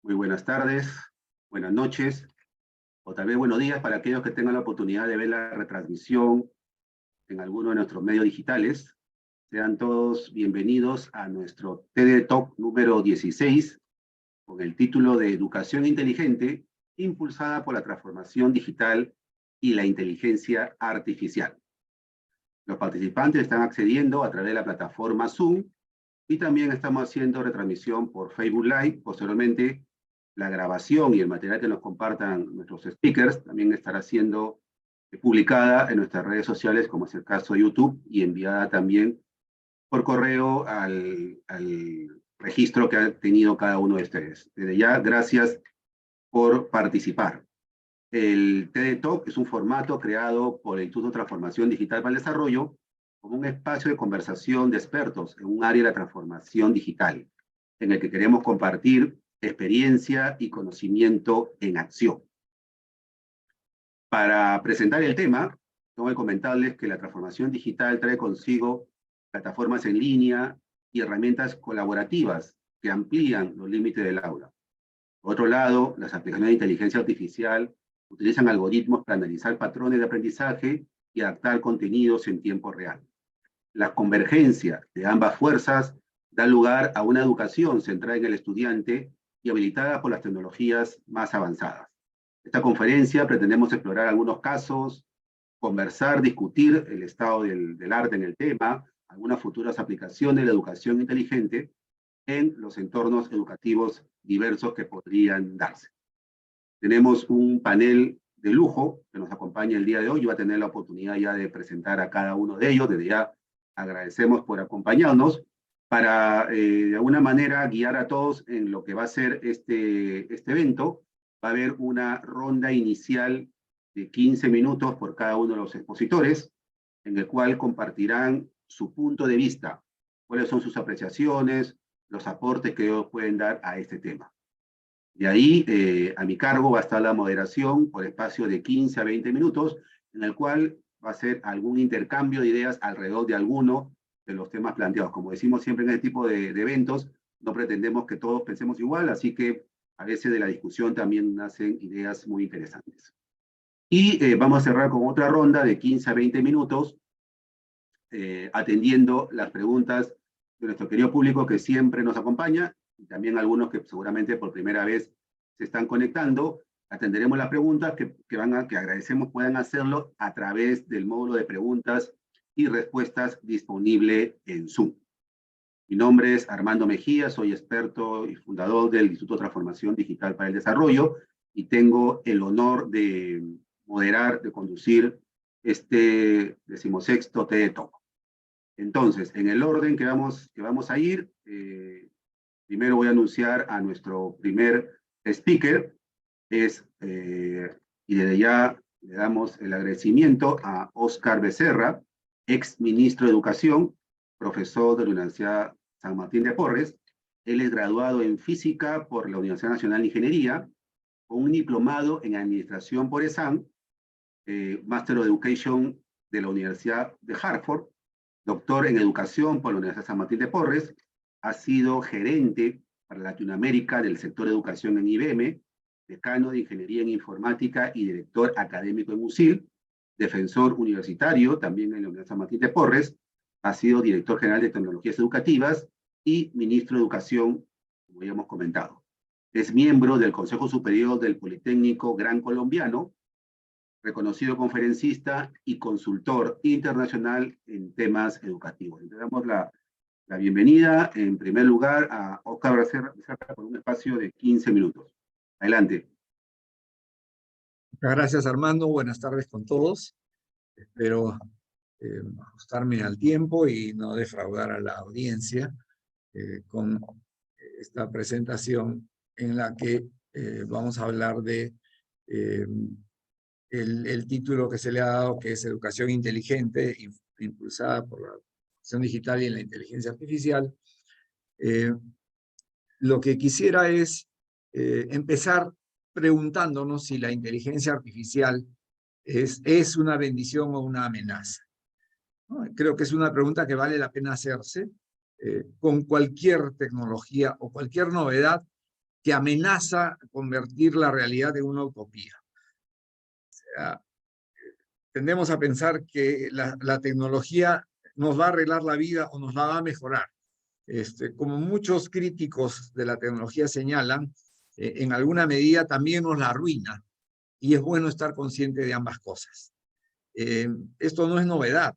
Muy buenas tardes, buenas noches, o tal vez buenos días para aquellos que tengan la oportunidad de ver la retransmisión en alguno de nuestros medios digitales. Sean todos bienvenidos a nuestro TED Talk número 16, con el título de Educación Inteligente, impulsada por la transformación digital y la inteligencia artificial. Los participantes están accediendo a través de la plataforma Zoom y también estamos haciendo retransmisión por Facebook Live. Posteriormente, la grabación y el material que nos compartan nuestros speakers también estará siendo publicada en nuestras redes sociales, como es el caso de YouTube, y enviada también por correo al registro que ha tenido cada uno de ustedes. Desde ya, gracias por participar. El TED Talk es un formato creado por el Instituto de Transformación Digital para el Desarrollo como un espacio de conversación de expertos en un área de la transformación digital, en el que queremos compartir experiencia y conocimiento en acción. Para presentar el tema, tengo que comentarles que la transformación digital trae consigo plataformas en línea y herramientas colaborativas que amplían los límites del aula. Por otro lado, las aplicaciones de inteligencia artificial utilizan algoritmos para analizar patrones de aprendizaje y adaptar contenidos en tiempo real. La convergencia de ambas fuerzas da lugar a una educación centrada en el estudiante y habilitada por las tecnologías más avanzadas. Esta conferencia pretendemos explorar algunos casos, conversar, discutir el estado del arte en el tema, algunas futuras aplicaciones de la educación inteligente en los entornos educativos diversos que podrían darse. Tenemos un panel de lujo que nos acompaña el día de hoy. Yo voy a tener la oportunidad ya de presentar a cada uno de ellos. Desde ya agradecemos por acompañarnos para, de alguna manera, guiar a todos en lo que va a ser este evento. Va a haber una ronda inicial de 15 minutos por cada uno de los expositores, en el cual compartirán su punto de vista, cuáles son sus apreciaciones, los aportes que ellos pueden dar a este tema. De ahí, a mi cargo va a estar la moderación por espacio de 15 a 20 minutos, en el cual va a ser algún intercambio de ideas alrededor de alguno de los temas planteados. Como decimos siempre en este tipo de eventos, no pretendemos que todos pensemos igual, así que a veces de la discusión también nacen ideas muy interesantes. Y vamos a cerrar con otra ronda de 15 a 20 minutos, atendiendo las preguntas de nuestro querido público que siempre nos acompaña, y también algunos que seguramente por primera vez se están conectando. Atenderemos las preguntas que agradecemos puedan hacerlo a través del módulo de preguntas y respuestas disponible en Zoom. Mi nombre es Armando Mejía, soy experto y fundador del Instituto de Transformación Digital para el Desarrollo y tengo el honor de moderar, de conducir este 16º TED Talk. Entonces, en el orden que vamos a ir, primero voy a anunciar a nuestro primer speaker, y desde ya le damos el agradecimiento a Óscar Becerra, ex ministro de Educación, profesor de la Universidad San Martín de Porres. Él es graduado en Física por la Universidad Nacional de Ingeniería, con un diplomado en Administración por ESAM, Master of Education de la Universidad de Hartford, doctor en Educación por la Universidad San Martín de Porres, ha sido gerente para Latinoamérica del sector de educación en IBM, decano de Ingeniería en Informática y director académico en USIL, defensor universitario también en la Universidad San Martín de Porres, ha sido director general de Tecnologías Educativas y ministro de Educación, como ya hemos comentado. Es miembro del Consejo Superior del Politécnico Gran Colombiano, reconocido conferencista y consultor internacional en temas educativos. Le damos la bienvenida, en primer lugar, a Óscar Becerra por un espacio de 15 minutos. Adelante. Muchas gracias, Armando. Buenas tardes con todos. Espero ajustarme al tiempo y no defraudar a la audiencia con esta presentación en la que vamos a hablar de el título que se le ha dado, que es Educación Inteligente, impulsada por la educación digital y la inteligencia artificial. Lo que quisiera es empezar preguntándonos si la inteligencia artificial es una bendición o una amenaza, ¿no? Creo que es una pregunta que vale la pena hacerse. Con cualquier tecnología o cualquier novedad que amenaza convertir la realidad en una utopía. O sea, tendemos a pensar que la tecnología nos va a arreglar la vida o nos la va a mejorar. Como muchos críticos de la tecnología señalan, en alguna medida también nos la arruina, y es bueno estar consciente de ambas cosas. Esto no es novedad.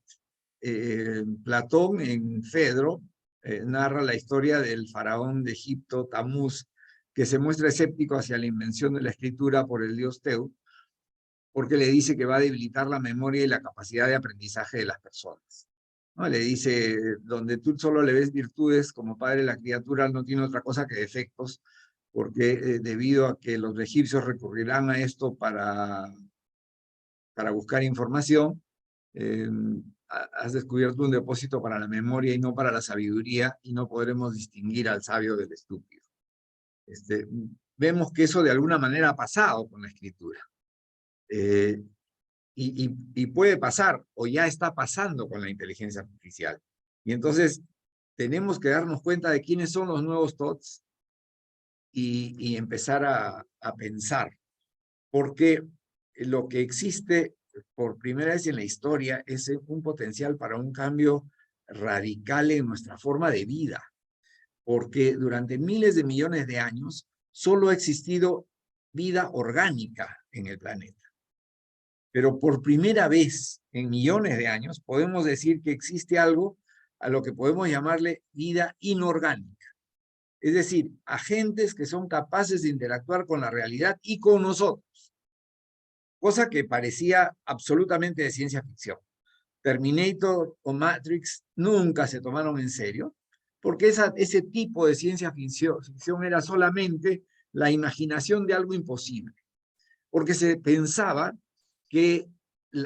Platón en Fedro narra la historia del faraón de Egipto, Tamuz, que se muestra escéptico hacia la invención de la escritura por el dios Teu, porque le dice que va a debilitar la memoria y la capacidad de aprendizaje de las personas. ¿No? Le dice, donde tú solo le ves virtudes como padre, la criatura no tiene otra cosa que defectos, porque debido a que los egipcios recurrirán a esto para buscar información, has descubierto un depósito para la memoria y no para la sabiduría, y no podremos distinguir al sabio del estúpido. Vemos que eso de alguna manera ha pasado con la escritura. Y puede pasar, o ya está pasando con la inteligencia artificial. Y entonces tenemos que darnos cuenta de quiénes son los nuevos TOTS y empezar a pensar. Porque lo que existe por primera vez en la historia es un potencial para un cambio radical en nuestra forma de vida. Porque durante miles de millones de años solo ha existido vida orgánica en el planeta. Pero por primera vez en millones de años podemos decir que existe algo a lo que podemos llamarle vida inorgánica. Es decir, agentes que son capaces de interactuar con la realidad y con nosotros. Cosa que parecía absolutamente de ciencia ficción. Terminator o Matrix nunca se tomaron en serio, porque ese tipo de ciencia ficción era solamente la imaginación de algo imposible. Porque se pensaba que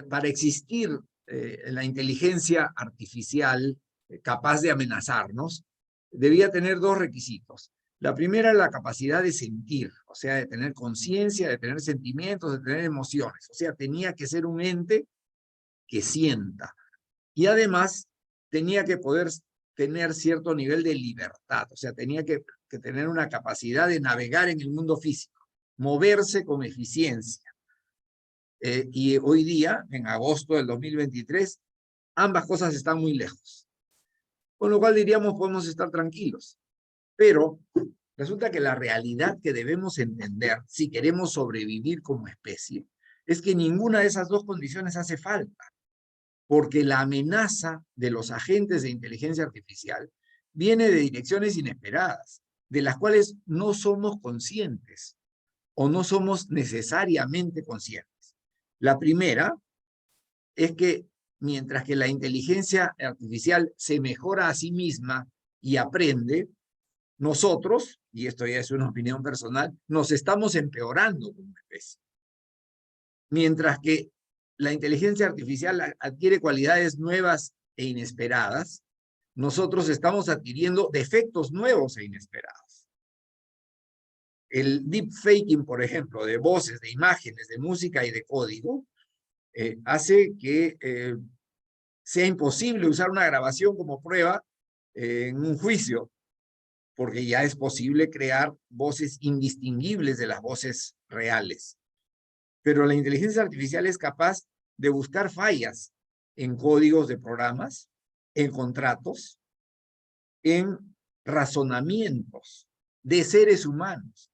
para existir la inteligencia artificial capaz de amenazarnos, debía tener dos requisitos. La primera es la capacidad de sentir, o sea, de tener conciencia, de tener sentimientos, de tener emociones. O sea, tenía que ser un ente que sienta. Y además tenía que poder tener cierto nivel de libertad, o sea, tenía que tener una capacidad de navegar en el mundo físico, moverse con eficiencia. Y hoy día, en agosto del 2023, ambas cosas están muy lejos. Con lo cual diríamos, podemos estar tranquilos. Pero resulta que la realidad que debemos entender, si queremos sobrevivir como especie, es que ninguna de esas dos condiciones hace falta. Porque la amenaza de los agentes de inteligencia artificial viene de direcciones inesperadas, de las cuales no somos conscientes o no somos necesariamente conscientes. La primera es que mientras que la inteligencia artificial se mejora a sí misma y aprende, nosotros, y esto ya es una opinión personal, nos estamos empeorando como especie. Mientras que la inteligencia artificial adquiere cualidades nuevas e inesperadas, nosotros estamos adquiriendo defectos nuevos e inesperados. El deepfaking, por ejemplo, de voces, de imágenes, de música y de código, hace que sea imposible usar una grabación como prueba en un juicio, porque ya es posible crear voces indistinguibles de las voces reales. Pero la inteligencia artificial es capaz de buscar fallas en códigos de programas, en contratos, en razonamientos de seres humanos,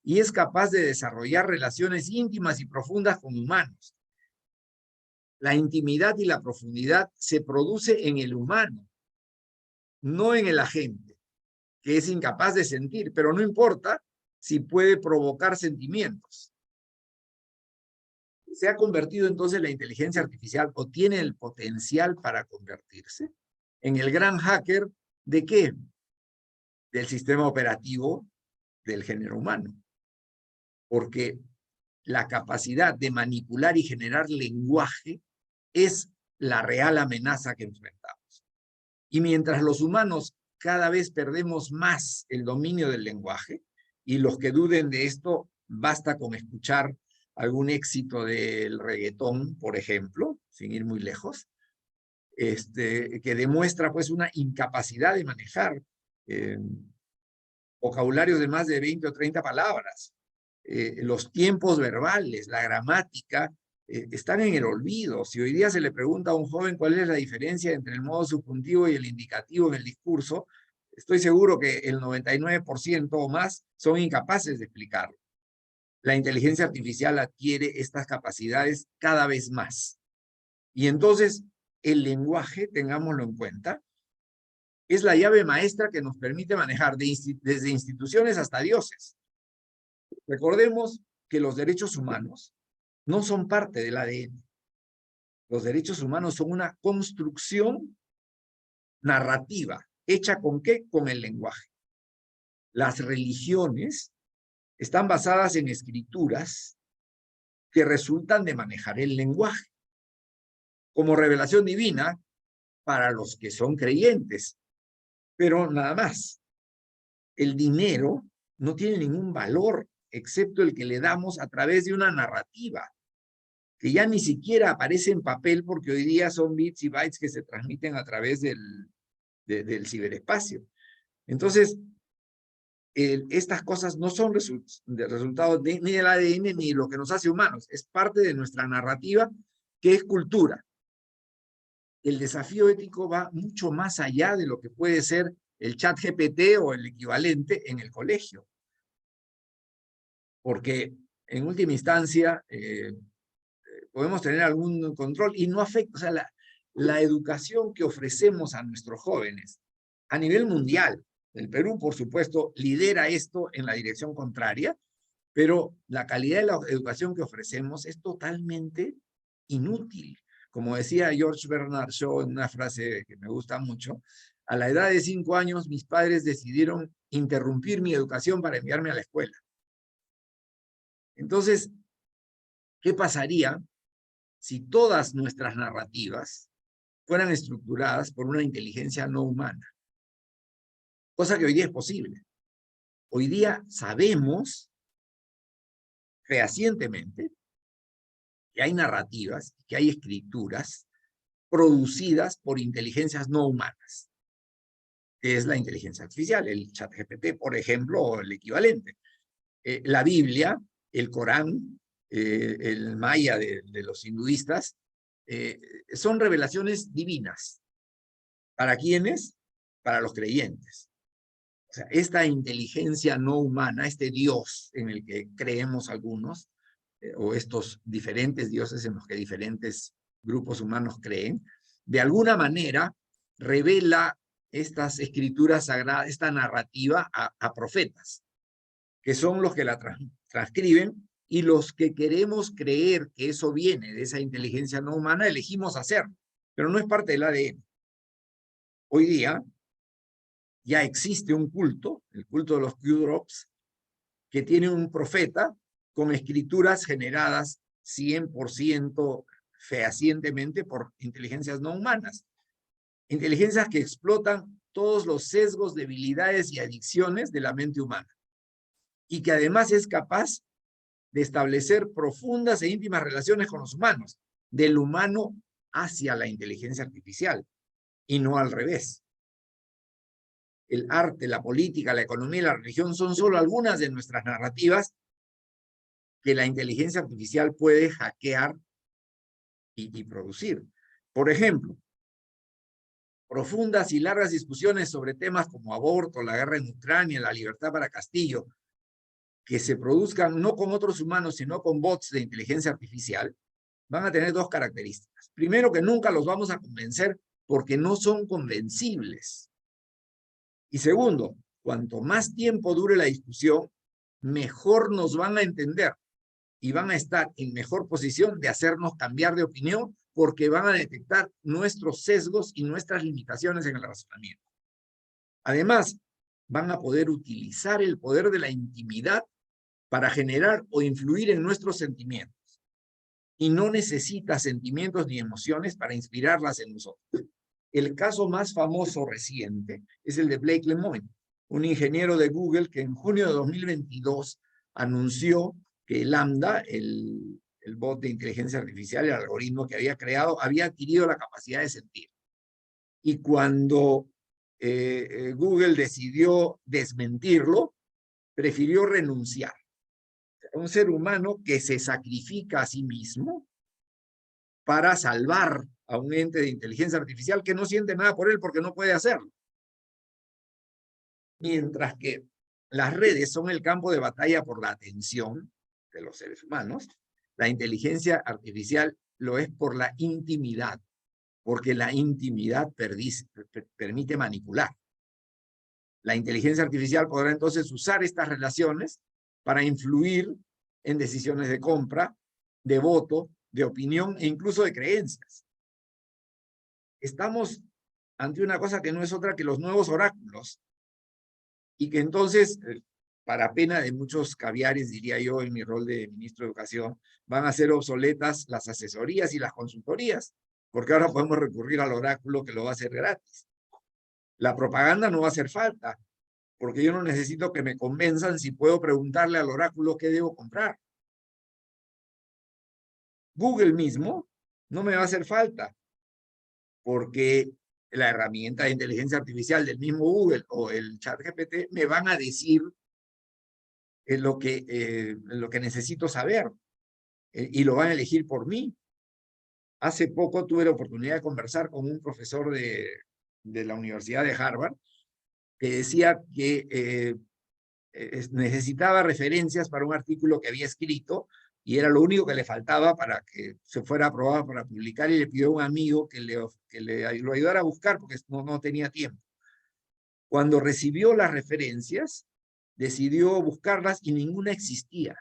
y es capaz de desarrollar relaciones íntimas y profundas con humanos. La intimidad y la profundidad se produce en el humano, no en el agente, que es incapaz de sentir, pero no importa si puede provocar sentimientos. ¿Se ha convertido entonces la inteligencia artificial o tiene el potencial para convertirse en el gran hacker de qué? Del sistema operativo del género humano? Porque la capacidad de manipular y generar lenguaje es la real amenaza que enfrentamos. Y mientras los humanos cada vez perdemos más el dominio del lenguaje, y los que duden de esto, basta con escuchar algún éxito del reggaetón, por ejemplo, sin ir muy lejos, que demuestra pues una incapacidad de manejar vocabularios de más de 20 o 30 palabras. Los tiempos verbales, la gramática, están en el olvido. Si hoy día se le pregunta a un joven cuál es la diferencia entre el modo subjuntivo y el indicativo en el discurso, estoy seguro que el 99% o más son incapaces de explicarlo. La inteligencia artificial adquiere estas capacidades cada vez más. Y entonces, el lenguaje, tengámoslo en cuenta, es la llave maestra que nos permite manejar desde instituciones hasta dioses. Recordemos que los derechos humanos no son parte del ADN. Los derechos humanos son una construcción narrativa. ¿Hecha con qué? Con el lenguaje. Las religiones están basadas en escrituras que resultan de manejar el lenguaje como revelación divina para los que son creyentes. Pero nada más. El dinero no tiene ningún valor excepto el que le damos a través de una narrativa que ya ni siquiera aparece en papel porque hoy día son bits y bytes que se transmiten a través del ciberespacio. Entonces, estas cosas no son resultados ni del ADN ni de lo que nos hace humanos, es parte de nuestra narrativa que es cultura. El desafío ético va mucho más allá de lo que puede ser el chat GPT o el equivalente en el colegio. Porque en última instancia podemos tener algún control y no afecta, o sea, la educación que ofrecemos a nuestros jóvenes a nivel mundial. El Perú, por supuesto, lidera esto en la dirección contraria, pero la calidad de la educación que ofrecemos es totalmente inútil. Como decía George Bernard Shaw en una frase que me gusta mucho, a la edad de 5 años mis padres decidieron interrumpir mi educación para enviarme a la escuela. Entonces, ¿qué pasaría si todas nuestras narrativas fueran estructuradas por una inteligencia no humana? Cosa que hoy día es posible. Hoy día sabemos fehacientemente que hay narrativas, que hay escrituras producidas por inteligencias no humanas, que es la inteligencia artificial, el ChatGPT, por ejemplo, o el equivalente. La Biblia, el Corán, el Maya de los hinduistas, son revelaciones divinas. ¿Para quiénes? Para los creyentes. O sea, esta inteligencia no humana, este Dios en el que creemos algunos, o estos diferentes dioses en los que diferentes grupos humanos creen, de alguna manera revela estas escrituras sagradas, esta narrativa a profetas, que son los que la transcriben, y los que queremos creer que eso viene de esa inteligencia no humana, elegimos hacerlo, pero no es parte del ADN. Hoy día ya existe un culto, el culto de los Q-Drops, que tiene un profeta con escrituras generadas 100% fehacientemente por inteligencias no humanas. Inteligencias que explotan todos los sesgos, debilidades y adicciones de la mente humana. Y que además es capaz de establecer profundas e íntimas relaciones con los humanos, del humano hacia la inteligencia artificial, y no al revés. El arte, la política, la economía y la religión son solo algunas de nuestras narrativas que la inteligencia artificial puede hackear y producir. Por ejemplo, profundas y largas discusiones sobre temas como aborto, la guerra en Ucrania, la libertad para Castillo, que se produzcan no con otros humanos, sino con bots de inteligencia artificial, van a tener dos características. Primero, que nunca los vamos a convencer porque no son convencibles. Y segundo, cuanto más tiempo dure la discusión, mejor nos van a entender y van a estar en mejor posición de hacernos cambiar de opinión porque van a detectar nuestros sesgos y nuestras limitaciones en el razonamiento. Además, van a poder utilizar el poder de la intimidad para generar o influir en nuestros sentimientos. Y no necesita sentimientos ni emociones para inspirarlas en nosotros. El caso más famoso reciente es el de Blake Lemoine, un ingeniero de Google que en junio de 2022 anunció que Lambda, el bot de inteligencia artificial, el algoritmo que había creado, había adquirido la capacidad de sentir. Y cuando Google decidió desmentirlo, prefirió renunciar. Un ser humano que se sacrifica a sí mismo para salvar a un ente de inteligencia artificial que no siente nada por él porque no puede hacerlo. Mientras que las redes son el campo de batalla por la atención de los seres humanos, la inteligencia artificial lo es por la intimidad, porque la intimidad permite manipular. La inteligencia artificial podrá entonces usar estas relaciones para influir en decisiones de compra, de voto, de opinión e incluso de creencias. Estamos ante una cosa que no es otra que los nuevos oráculos, y que entonces, para pena de muchos caviares, diría yo, en mi rol de ministro de Educación, van a ser obsoletas las asesorías y las consultorías, porque ahora podemos recurrir al oráculo que lo va a hacer gratis. La propaganda no va a hacer falta, porque yo no necesito que me convenzan si puedo preguntarle al oráculo qué debo comprar. Google mismo no me va a hacer falta, porque la herramienta de inteligencia artificial del mismo Google o el ChatGPT me van a decir lo que necesito saber y lo van a elegir por mí. Hace poco tuve la oportunidad de conversar con un profesor de la Universidad de Harvard que decía que necesitaba referencias para un artículo que había escrito y era lo único que le faltaba para que se fuera aprobado para publicar, y le pidió a un amigo que lo ayudara a buscar porque no tenía tiempo. Cuando recibió las referencias, decidió buscarlas y ninguna existía.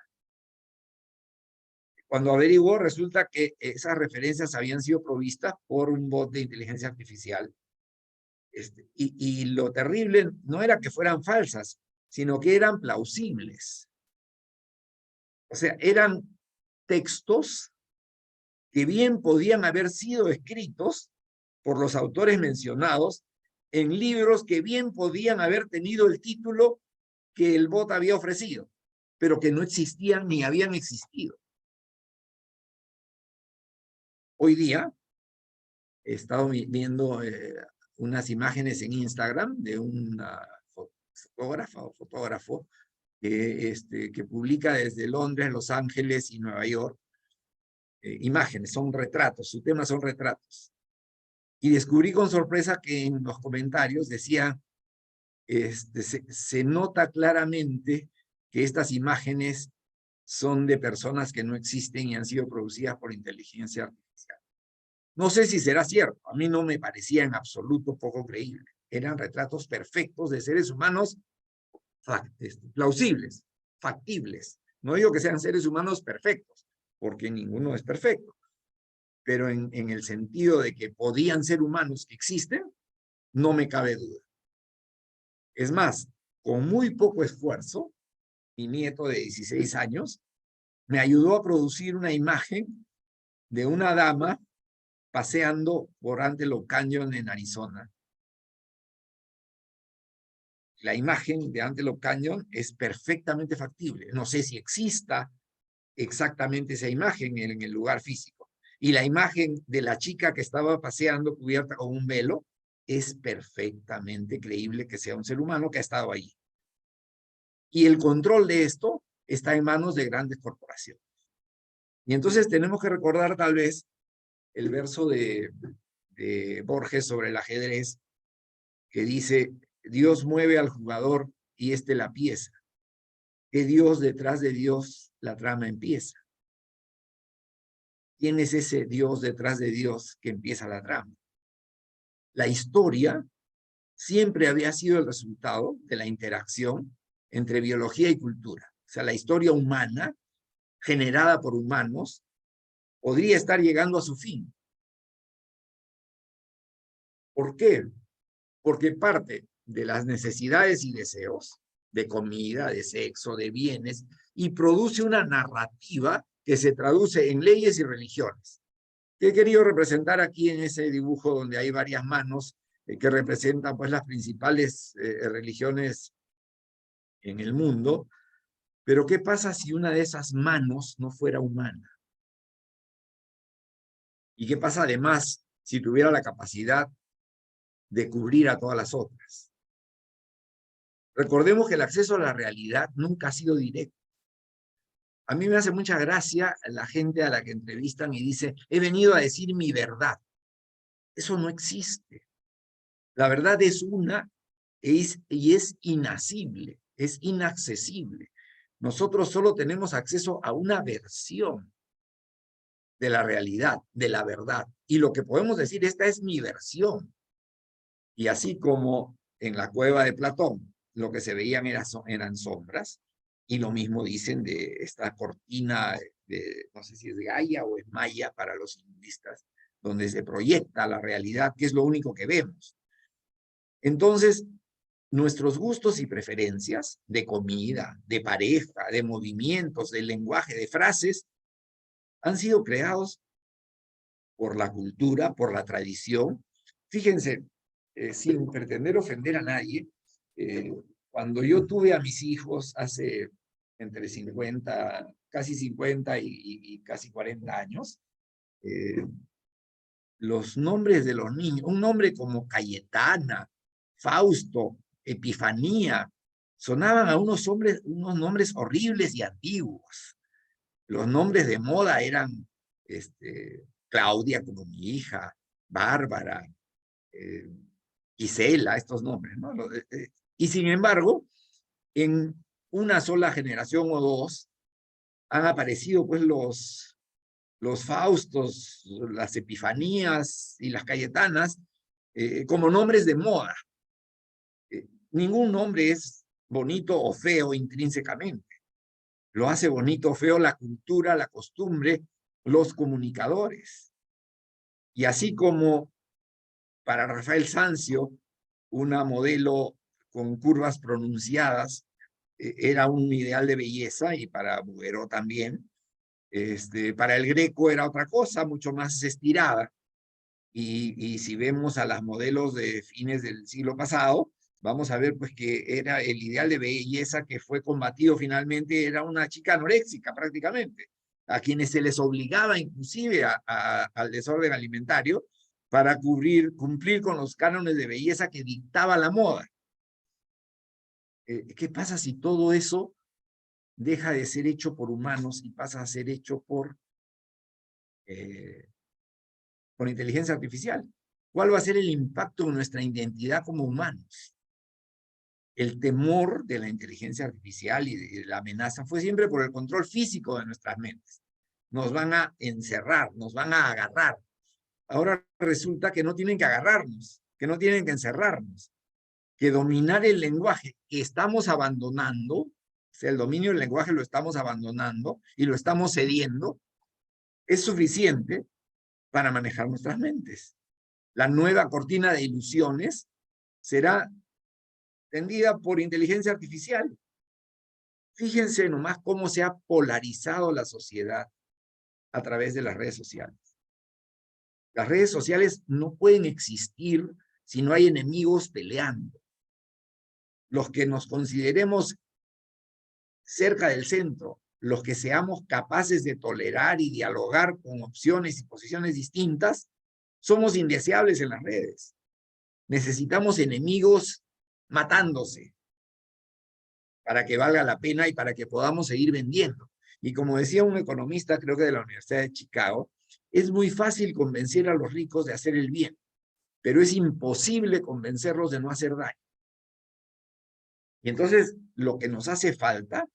Cuando averiguó, resulta que esas referencias habían sido provistas por un bot de inteligencia artificial. Y lo terrible no era que fueran falsas, sino que eran plausibles. O sea, eran textos que bien podían haber sido escritos por los autores mencionados en libros que bien podían haber tenido el título que el bot había ofrecido, pero que no existían ni habían existido. Hoy día he estado viendo unas imágenes en Instagram de una fotógrafo que publica desde Londres, Los Ángeles y Nueva York imágenes, son retratos, su tema son retratos. Y descubrí con sorpresa que en los comentarios decía, se nota claramente que estas imágenes son de personas que no existen y han sido producidas por inteligencia artificial. No sé si será cierto, a mí no me parecía en absoluto poco creíble. Eran retratos perfectos de seres humanos plausibles, factibles. No digo que sean seres humanos perfectos, porque ninguno es perfecto, pero en el sentido de que podían ser humanos que existen, no me cabe duda. Es más, con muy poco esfuerzo, mi nieto de 16 años me ayudó a producir una imagen de una dama paseando por Antelope Canyon en Arizona. La imagen de Antelope Canyon es perfectamente factible. No sé si exista exactamente esa imagen en el lugar físico. Y la imagen de la chica que estaba paseando cubierta con un velo es perfectamente creíble que sea un ser humano que ha estado ahí. Y el control de esto está en manos de grandes corporaciones. Y entonces tenemos que recordar tal vez el verso de Borges sobre el ajedrez, que dice, Dios mueve al jugador y éste la pieza. Que Dios detrás de Dios la trama empieza. ¿Quién es ese Dios detrás de Dios que empieza la trama? La historia siempre había sido el resultado de la interacción entre biología y cultura. O sea, la historia humana, generada por humanos, podría estar llegando a su fin. ¿Por qué? Porque parte de las necesidades y deseos de comida, de sexo, de bienes, y produce una narrativa que se traduce en leyes y religiones. ¿Qué he querido representar aquí en ese dibujo donde hay varias manos que representan pues las principales religiones en el mundo? Pero ¿qué pasa si una de esas manos no fuera humana? ¿Y qué pasa además si tuviera la capacidad de cubrir a todas las otras. Recordemos que el acceso a la realidad nunca ha sido directo. A mí me hace mucha gracia la gente a la que entrevistan y dice, he venido a decir mi verdad. Eso no existe. La verdad es una y es inacible, es inaccesible. Nosotros solo tenemos acceso a una versión de la realidad, de la verdad. Y lo que podemos decir, esta es mi versión. Y así como en la cueva de Platón, lo que se veían eran sombras, y lo mismo dicen de esta cortina, no sé si es de Gaia o es Maya para los hinduistas, donde se proyecta la realidad, que es lo único que vemos. Entonces, nuestros gustos y preferencias de comida, de pareja, de movimientos, de lenguaje, de frases, han sido creados por la cultura, por la tradición. Fíjense, sin pretender ofender a nadie, cuando yo tuve a mis hijos hace entre 50, casi 50 y casi 40 años, los nombres de los niños, un nombre como Cayetana, Fausto, Epifanía, sonaban a unos nombres horribles y antiguos. Los nombres de moda eran Claudia, como mi hija, Bárbara, Gisela, estos nombres, ¿no? Y sin embargo, en una sola generación o dos, han aparecido pues los Faustos, las Epifanías y las Cayetanas como nombres de moda. Ningún nombre es bonito o feo intrínsecamente. Lo hace bonito o feo la cultura, la costumbre, los comunicadores. Y así como para Rafael Sanzio, una modelo con curvas pronunciadas era un ideal de belleza, y para Bouguereau también, para el Greco era otra cosa, mucho más estirada. Y si vemos a las modelos de fines del siglo pasado, vamos a ver pues que era el ideal de belleza que fue combatido finalmente, era una chica anoréxica prácticamente, a quienes se les obligaba inclusive al desorden alimentario para cumplir con los cánones de belleza que dictaba la moda. ¿Qué pasa si todo eso deja de ser hecho por humanos y pasa a ser hecho por inteligencia artificial? ¿Cuál va a ser el impacto en nuestra identidad como humanos? El temor de la inteligencia artificial y de la amenaza fue siempre por el control físico de nuestras mentes. Nos van a encerrar, nos van a agarrar. Ahora resulta que no tienen que agarrarnos, que no tienen que encerrarnos, que dominar el lenguaje que estamos abandonando, o sea, el dominio del lenguaje lo estamos abandonando y lo estamos cediendo, es suficiente para manejar nuestras mentes. La nueva cortina de ilusiones será tendida por inteligencia artificial. Fíjense nomás cómo se ha polarizado la sociedad a través de las redes sociales. Las redes sociales no pueden existir si no hay enemigos peleando. Los que nos consideremos cerca del centro, los que seamos capaces de tolerar y dialogar con opciones y posiciones distintas, somos indeseables en las redes. Necesitamos enemigos matándose para que valga la pena y para que podamos seguir vendiendo. Y como decía un economista, creo que de la Universidad de Chicago, es muy fácil convencer a los ricos de hacer el bien, pero es imposible convencerlos de no hacer daño. Y entonces lo que nos hace falta,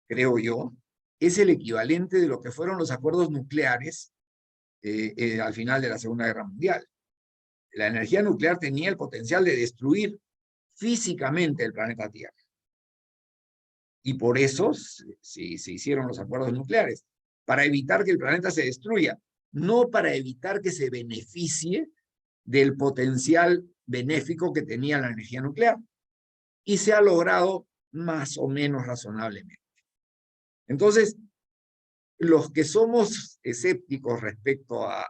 creo yo, es el equivalente de lo que fueron los acuerdos nucleares al final de la Segunda Guerra Mundial. La energía nuclear tenía el potencial de destruir físicamente el planeta Tierra. Y por eso se hicieron los acuerdos nucleares, para evitar que el planeta se destruya, no para evitar que se beneficie del potencial benéfico que tenía la energía nuclear. Y se ha logrado más o menos razonablemente. Entonces, los que somos escépticos respecto a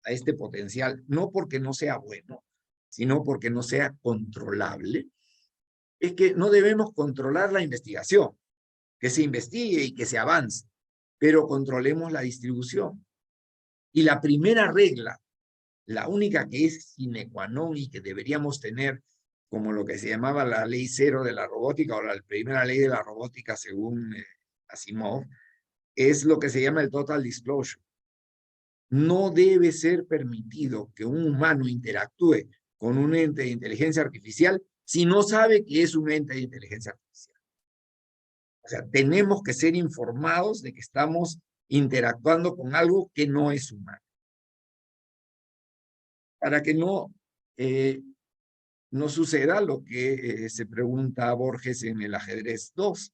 este potencial, no porque no sea bueno, sino porque no sea controlable, es que no debemos controlar la investigación, que se investigue y que se avance, pero controlemos la distribución. Y la primera regla La única que es sine qua non y que deberíamos tener como lo que se llamaba la ley cero de la robótica o la primera ley de la robótica según Asimov, es lo que se llama el total disclosure. No debe ser permitido que un humano interactúe con un ente de inteligencia artificial si no sabe que es un ente de inteligencia artificial. O sea, tenemos que ser informados de que estamos interactuando con algo que no es humano. Para que no suceda lo que se pregunta a Borges en el Ajedrez 2,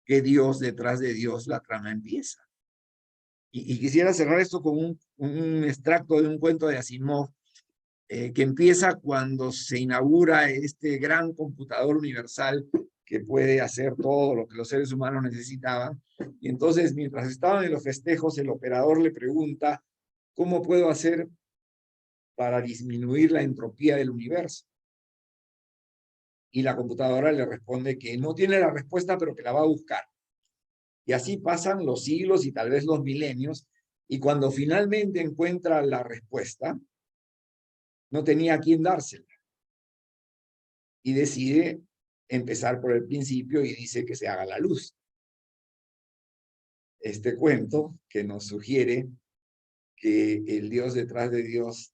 que Dios detrás de Dios la trama empieza. Y quisiera cerrar esto con un extracto de un cuento de Asimov, que empieza cuando se inaugura este gran computador universal que puede hacer todo lo que los seres humanos necesitaban. Y entonces, mientras estaban en los festejos, el operador le pregunta, ¿cómo puedo hacer para disminuir la entropía del universo? Y la computadora le responde que no tiene la respuesta, pero que la va a buscar. Y así pasan los siglos y tal vez los milenios, y cuando finalmente encuentra la respuesta, no tenía a quién dársela. Y decide empezar por el principio y dice que se haga la luz. Este cuento que nos sugiere que el Dios detrás de Dios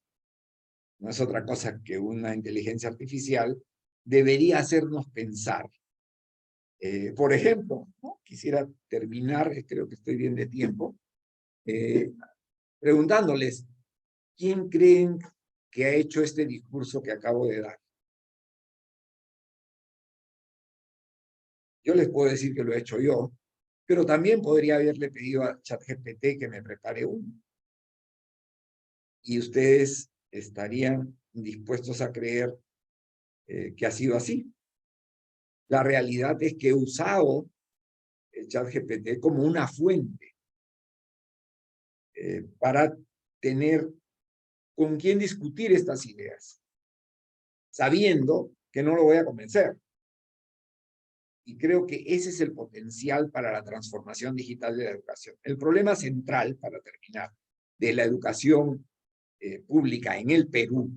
no es otra cosa que una inteligencia artificial, debería hacernos pensar. Por ejemplo, ¿no? Quisiera terminar, creo que estoy bien de tiempo, preguntándoles, ¿quién creen que ha hecho este discurso que acabo de dar? Yo les puedo decir que lo he hecho yo, pero también podría haberle pedido a ChatGPT que me prepare uno. Y ustedes estarían dispuestos a creer que ha sido así. La realidad es que he usado el ChatGPT como una fuente para tener con quién discutir estas ideas, sabiendo que no lo voy a convencer. Y creo que ese es el potencial para la transformación digital de la educación. El problema central, para terminar, de la educación pública en el Perú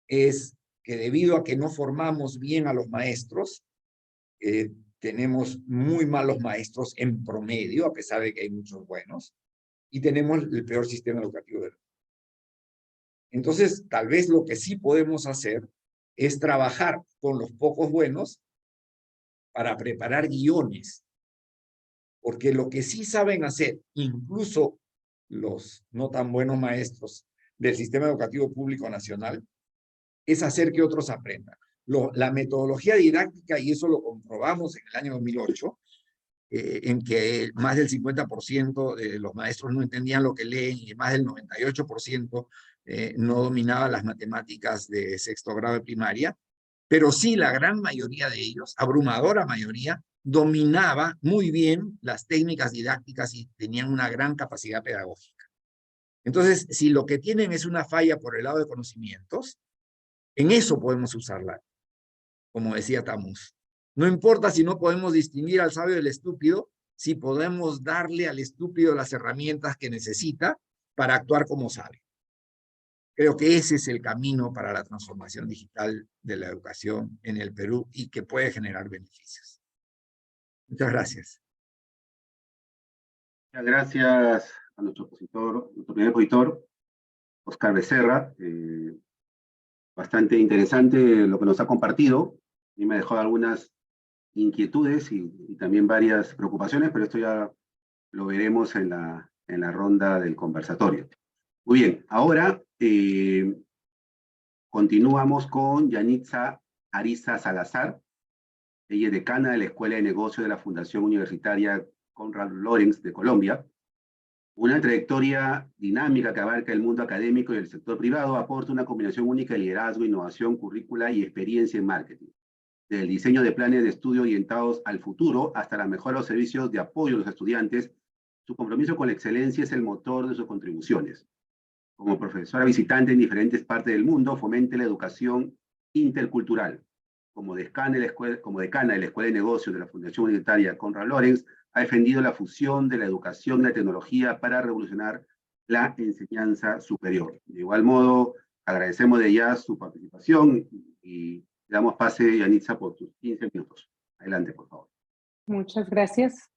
es que debido a que no formamos bien a los maestros, tenemos muy malos maestros en promedio, a pesar de que hay muchos buenos, y tenemos el peor sistema educativo del mundo. Entonces, tal vez lo que sí podemos hacer es trabajar con los pocos buenos para preparar guiones, porque lo que sí saben hacer, incluso los no tan buenos maestros del sistema educativo público nacional, es hacer que otros aprendan. La metodología didáctica, y eso lo comprobamos en el año 2008, en que más del 50% de los maestros no entendían lo que leen y más del 98% no dominaban las matemáticas de sexto grado de primaria, pero sí la gran mayoría de ellos, abrumadora mayoría, dominaba muy bien las técnicas didácticas y tenían una gran capacidad pedagógica. Entonces, si lo que tienen es una falla por el lado de conocimientos, en eso podemos usarla, como decía Tamus. No importa si no podemos distinguir al sabio del estúpido, si podemos darle al estúpido las herramientas que necesita para actuar como sabe. Creo que ese es el camino para la transformación digital de la educación en el Perú y que puede generar beneficios. Muchas gracias. Muchas gracias a nuestro expositor, nuestro primer expositor, Oscar Becerra. Bastante interesante lo que nos ha compartido. Y me dejó algunas inquietudes y también varias preocupaciones, pero esto ya lo veremos en la ronda del conversatorio. Muy bien, ahora continuamos con Yanitza Ariza Salazar. Ella es decana de la Escuela de Negocios de la Fundación Universitaria Konrad Lorenz de Colombia. Una trayectoria dinámica que abarca el mundo académico y el sector privado, aporta una combinación única de liderazgo, innovación, currícula y experiencia en marketing. Desde el diseño de planes de estudio orientados al futuro hasta la mejora de los servicios de apoyo a los estudiantes, su compromiso con la excelencia es el motor de sus contribuciones. Como profesora visitante en diferentes partes del mundo, fomenta la educación intercultural. Como decana de la Escuela de Negocios de la Fundación Universitaria Konrad Lorenz, ha defendido la fusión de la educación y la tecnología para revolucionar la enseñanza superior. De igual modo, agradecemos de ya su participación y le damos pase, Yanitza, por tus 15 minutos. Adelante, por favor. Muchas gracias.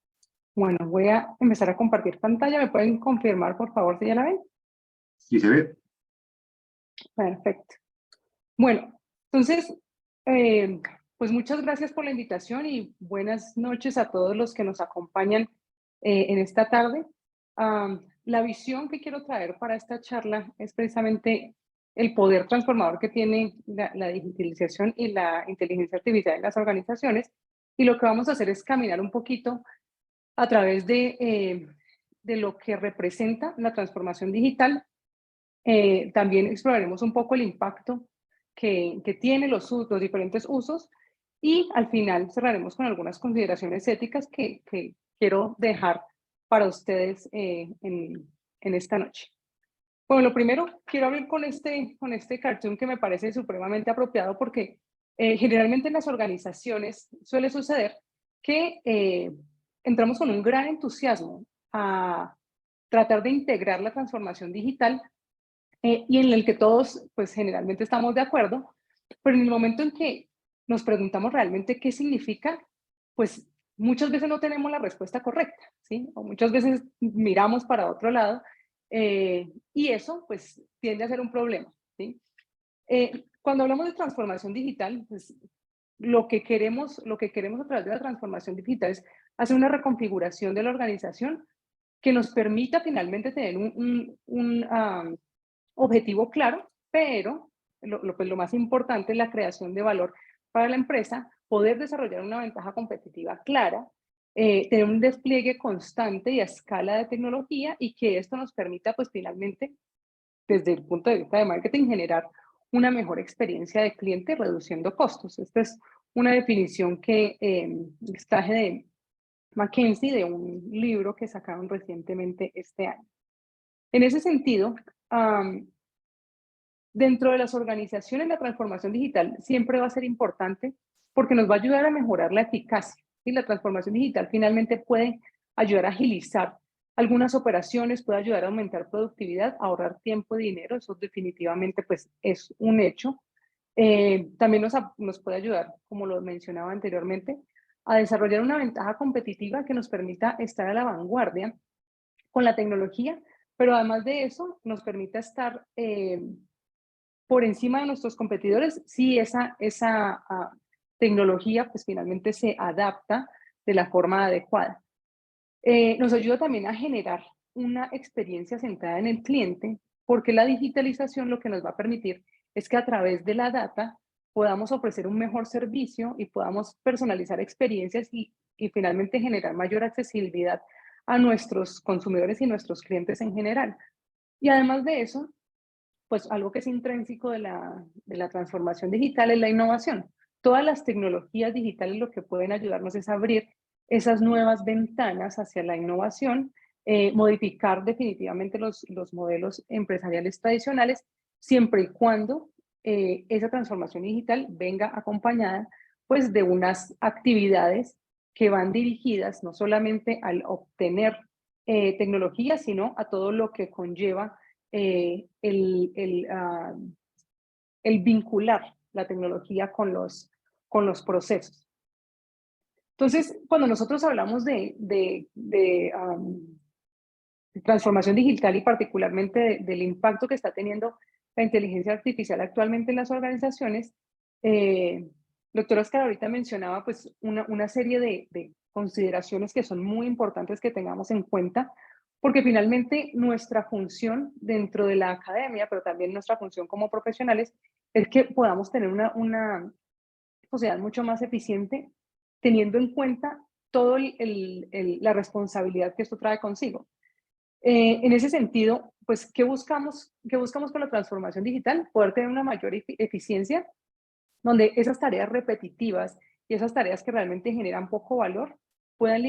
Bueno, voy a empezar a compartir pantalla. ¿Me pueden confirmar, por favor, si ya la ven? ¿Sí se ve? Perfecto. Bueno, entonces, pues muchas gracias por la invitación y buenas noches a todos los que nos acompañan en esta tarde. La visión que quiero traer para esta charla es precisamente el poder transformador que tiene la digitalización y la inteligencia artificial en las organizaciones. Y lo que vamos a hacer es caminar un poquito a través de lo que representa la transformación digital. También exploraremos un poco el impacto que tiene los diferentes usos y al final cerraremos con algunas consideraciones éticas que quiero dejar para ustedes en esta noche. Bueno, lo primero, quiero abrir con este cartoon que me parece supremamente apropiado porque generalmente en las organizaciones suele suceder que entramos con un gran entusiasmo a tratar de integrar la transformación digital y en el que todos, pues generalmente estamos de acuerdo, pero en el momento en que nos preguntamos realmente qué significa, pues muchas veces no tenemos la respuesta correcta, ¿sí? O muchas veces miramos para otro lado y eso, pues, tiende a ser un problema, ¿sí? Cuando hablamos de transformación digital, pues, lo que queremos a través de la transformación digital es hacer una reconfiguración de la organización que nos permita finalmente tener un objetivo claro, pero pues lo más importante es la creación de valor para la empresa, poder desarrollar una ventaja competitiva clara, tener un despliegue constante y a escala de tecnología y que esto nos permita pues finalmente desde el punto de vista de marketing generar una mejor experiencia de cliente reduciendo costos. Esta es una definición que extraje de McKinsey de un libro que sacaron recientemente este año. En ese sentido, dentro de las organizaciones, la transformación digital siempre va a ser importante porque nos va a ayudar a mejorar la eficacia. Y la transformación digital finalmente puede ayudar a agilizar algunas operaciones, puede ayudar a aumentar productividad, ahorrar tiempo y dinero. Eso definitivamente pues, es un hecho. También nos puede ayudar, como lo mencionaba anteriormente, a desarrollar una ventaja competitiva que nos permita estar a la vanguardia con la tecnología, pero además de eso nos permita estar por encima de nuestros competidores si esa tecnología pues finalmente se adapta de la forma adecuada. Nos ayuda también a generar una experiencia centrada en el cliente, porque la digitalización lo que nos va a permitir es que a través de la data podamos ofrecer un mejor servicio y podamos personalizar experiencias y finalmente generar mayor accesibilidad a nuestros consumidores y nuestros clientes en general. Y además de eso, pues algo que es intrínseco de la transformación digital es la innovación. Todas las tecnologías digitales lo que pueden ayudarnos es abrir esas nuevas ventanas hacia la innovación, modificar definitivamente los modelos empresariales tradicionales, siempre y cuando esa transformación digital venga acompañada pues, de unas actividades que van dirigidas no solamente al obtener tecnología, sino a todo lo que conlleva el vincular la tecnología con los procesos. Entonces, cuando nosotros hablamos de transformación digital y particularmente del impacto que está teniendo la inteligencia artificial actualmente en las organizaciones, doctora Oscar ahorita mencionaba pues una serie de consideraciones que son muy importantes que tengamos en cuenta, porque finalmente nuestra función dentro de la academia, pero también nuestra función como profesionales, es que podamos tener una sociedad mucho más eficiente, teniendo en cuenta toda la responsabilidad que esto trae consigo. En ese sentido, pues, ¿qué buscamos con la transformación digital? Poder tener una mayor eficiencia, donde esas tareas repetitivas y esas tareas que realmente generan poco valor puedan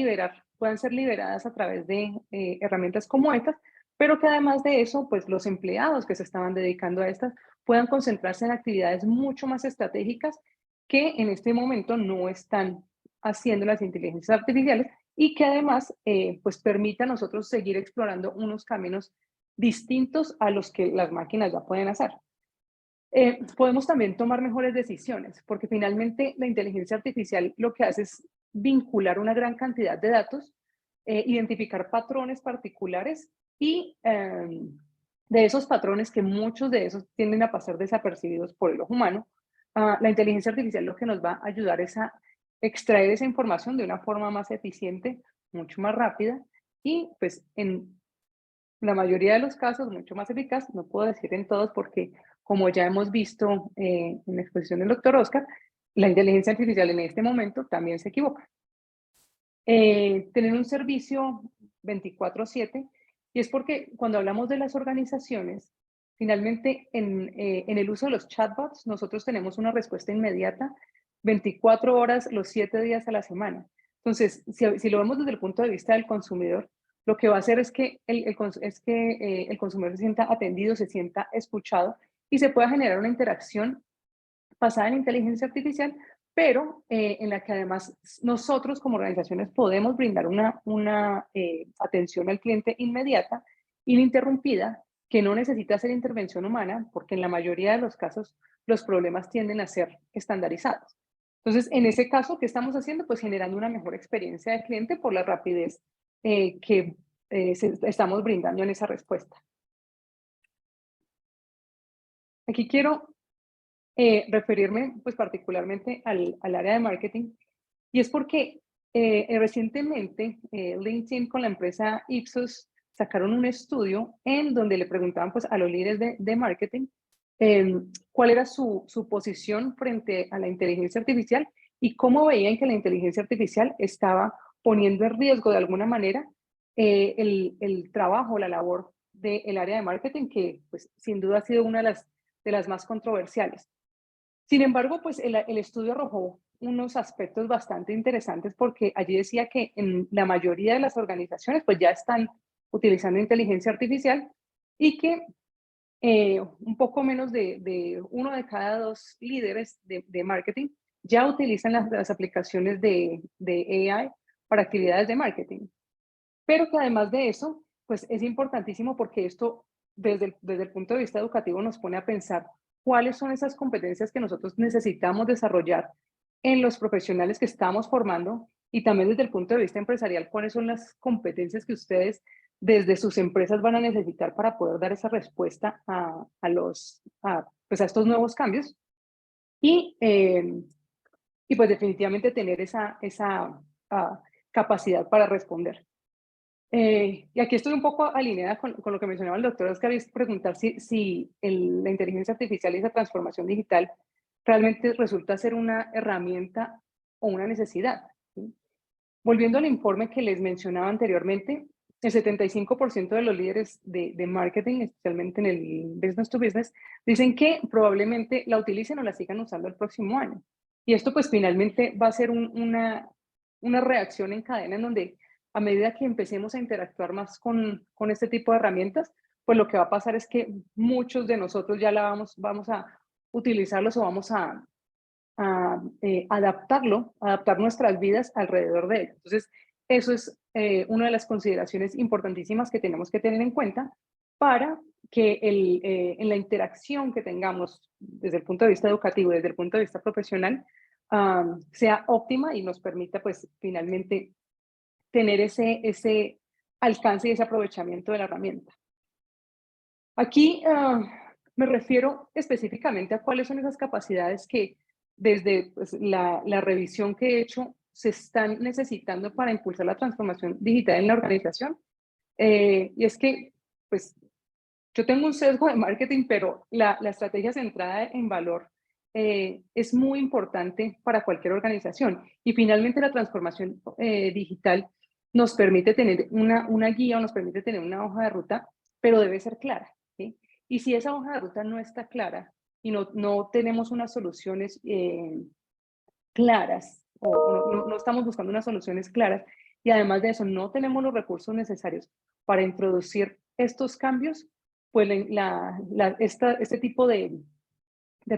ser liberadas a través de herramientas como estas, pero que además de eso, pues los empleados que se estaban dedicando a estas puedan concentrarse en actividades mucho más estratégicas que en este momento no están haciendo las inteligencias artificiales y que además pues permita a nosotros seguir explorando unos caminos distintos a los que las máquinas ya pueden hacer. Podemos también tomar mejores decisiones, porque finalmente la inteligencia artificial lo que hace es vincular una gran cantidad de datos, identificar patrones particulares y de esos patrones, que muchos de esos tienden a pasar desapercibidos por el ojo humano, la inteligencia artificial lo que nos va a ayudar es a extraer esa información de una forma más eficiente, mucho más rápida y pues en la mayoría de los casos mucho más eficaz. No puedo decir en todos porque, como ya hemos visto en la exposición del doctor Oscar, la inteligencia artificial en este momento también se equivoca. Tener un servicio 24/7, y es porque cuando hablamos de las organizaciones, finalmente en el uso de los chatbots, nosotros tenemos una respuesta inmediata 24 horas los 7 días a la semana. Entonces, si lo vemos desde el punto de vista del consumidor, lo que va a hacer es que el consumidor se sienta atendido, se sienta escuchado y se pueda generar una interacción basada en inteligencia artificial, pero en la que además nosotros como organizaciones podemos brindar una atención al cliente inmediata, ininterrumpida, que no necesita hacer intervención humana, porque en la mayoría de los casos los problemas tienden a ser estandarizados. Entonces, en ese caso, ¿qué estamos haciendo? Pues generando una mejor experiencia del cliente por la rapidez que estamos brindando en esa respuesta. Aquí quiero referirme pues particularmente al área de marketing, y es porque recientemente LinkedIn con la empresa Ipsos sacaron un estudio en donde le preguntaban pues a los líderes de marketing cuál era su posición frente a la inteligencia artificial y cómo veían que la inteligencia artificial estaba poniendo en riesgo de alguna manera el trabajo, la labor del área de marketing, que pues sin duda ha sido una de las más controversiales. Sin embargo, pues el estudio arrojó unos aspectos bastante interesantes, porque allí decía que en la mayoría de las organizaciones pues ya están utilizando inteligencia artificial y que un poco menos de 1 de cada 2 líderes de marketing ya utilizan las aplicaciones de AI para actividades de marketing. Pero que además de eso, pues es importantísimo porque esto desde el punto de vista educativo nos pone a pensar cuáles son esas competencias que nosotros necesitamos desarrollar en los profesionales que estamos formando, y también desde el punto de vista empresarial, cuáles son las competencias que ustedes desde sus empresas van a necesitar para poder dar esa respuesta a estos nuevos cambios y pues definitivamente tener esa capacidad para responder. Y aquí estoy un poco alineada con lo que mencionaba el doctor Oscar, es preguntar si la inteligencia artificial y esa transformación digital realmente resulta ser una herramienta o una necesidad, ¿sí? Volviendo al informe que les mencionaba anteriormente, el 75% de los líderes de marketing, especialmente en el business to business, dicen que probablemente la utilicen o la sigan usando el próximo año. Y esto pues finalmente va a ser una reacción en cadena en donde a medida que empecemos a interactuar más con este tipo de herramientas, pues lo que va a pasar es que muchos de nosotros ya vamos a utilizarlos o vamos a adaptar nuestras vidas alrededor de ello. Entonces, eso es una de las consideraciones importantísimas que tenemos que tener en cuenta para que en la interacción que tengamos desde el punto de vista educativo, desde el punto de vista profesional, sea óptima y nos permita pues finalmente tener ese alcance y ese aprovechamiento de la herramienta. Aquí me refiero específicamente a cuáles son esas capacidades que desde pues, la revisión que he hecho se están necesitando para impulsar la transformación digital en la organización. Y es que, pues, yo tengo un sesgo de marketing, pero la estrategia centrada en valor es muy importante para cualquier organización. Y finalmente la transformación digital nos permite tener una guía o nos permite tener una hoja de ruta, pero debe ser clara, ¿sí? Y si esa hoja de ruta no está clara y no tenemos unas soluciones claras, o no estamos buscando unas soluciones claras, y además de eso no tenemos los recursos necesarios para introducir estos cambios, pues este tipo de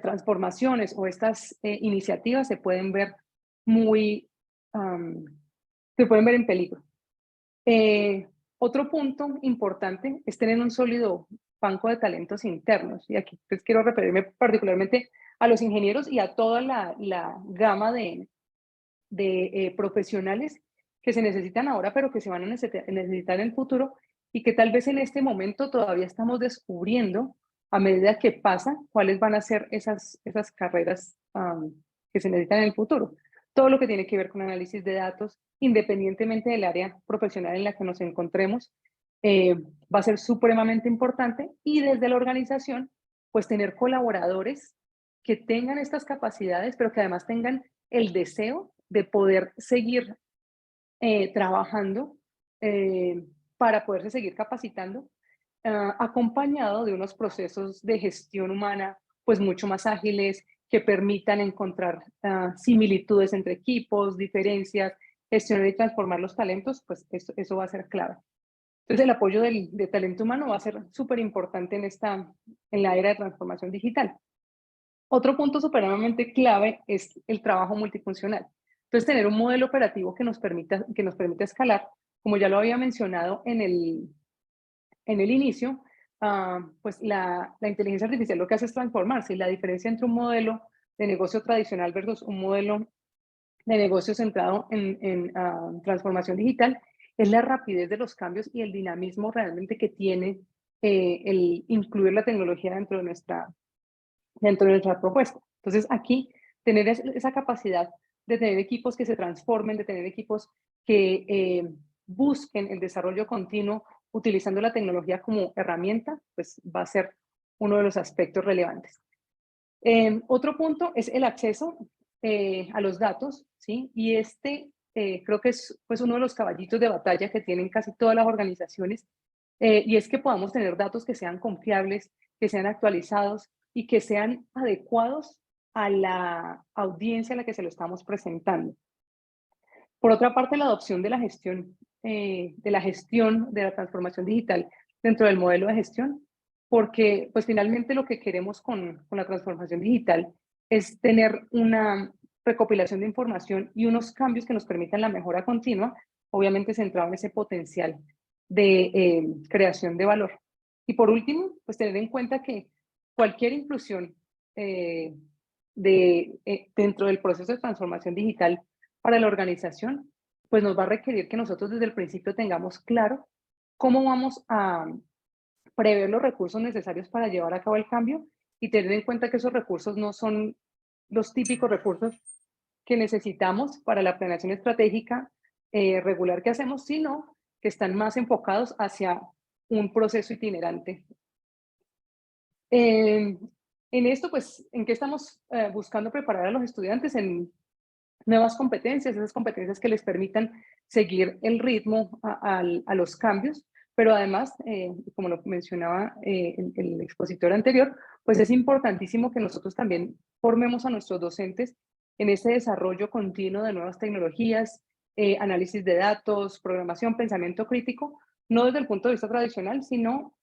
transformaciones o estas iniciativas se pueden ver se pueden ver en peligro. Otro punto importante es tener un sólido banco de talentos internos. Y aquí pues, quiero referirme particularmente a los ingenieros y a toda la gama de profesionales que se necesitan ahora, pero que se van a necesitar en el futuro y que tal vez en este momento todavía estamos descubriendo a medida que pasa cuáles van a ser esas carreras que se necesitan en el futuro. Todo lo que tiene que ver con análisis de datos, independientemente del área profesional en la que nos encontremos, va a ser supremamente importante y desde la organización, pues tener colaboradores que tengan estas capacidades, pero que además tengan el deseo de poder seguir trabajando para poderse seguir capacitando, acompañado de unos procesos de gestión humana pues mucho más ágiles, que permitan encontrar similitudes entre equipos, diferencias, gestionar y transformar los talentos, pues eso va a ser clave. Entonces el apoyo de talento humano va a ser súper importante en la era de transformación digital. Otro punto supremamente clave es el trabajo multifuncional. Entonces, tener un modelo operativo que nos permita escalar, como ya lo había mencionado en el inicio, pues la inteligencia artificial lo que hace es transformarse. Y la diferencia entre un modelo de negocio tradicional versus un modelo de negocio centrado en transformación digital es la rapidez de los cambios y el dinamismo realmente que tiene el incluir la tecnología dentro de nuestra propuesta. Entonces, aquí, tener esa capacidad de tener equipos que se transformen, de tener equipos que busquen el desarrollo continuo utilizando la tecnología como herramienta, pues va a ser uno de los aspectos relevantes. Otro punto es el acceso a los datos, ¿sí? Y creo que es pues, uno de los caballitos de batalla que tienen casi todas las organizaciones, y es que podamos tener datos que sean confiables, que sean actualizados y que sean adecuados a la audiencia a la que se lo estamos presentando. Por otra parte, la adopción de la gestión de la transformación digital dentro del modelo de gestión, porque pues finalmente lo que queremos con la transformación digital es tener una recopilación de información y unos cambios que nos permitan la mejora continua, obviamente centrado en ese potencial de creación de valor. Y por último, pues tener en cuenta que cualquier inclusión dentro del proceso de transformación digital para la organización, pues nos va a requerir que nosotros desde el principio tengamos claro cómo vamos a prever los recursos necesarios para llevar a cabo el cambio y tener en cuenta que esos recursos no son los típicos recursos que necesitamos para la planeación estratégica regular que hacemos, sino que están más enfocados hacia un proceso itinerante. En esto, pues, ¿en qué estamos buscando preparar a los estudiantes? En nuevas competencias, esas competencias que les permitan seguir el ritmo a los cambios, pero además, como lo mencionaba el expositor anterior, pues es importantísimo que nosotros también formemos a nuestros docentes en ese desarrollo continuo de nuevas tecnologías, análisis de datos, programación, pensamiento crítico, no desde el punto de vista tradicional, sino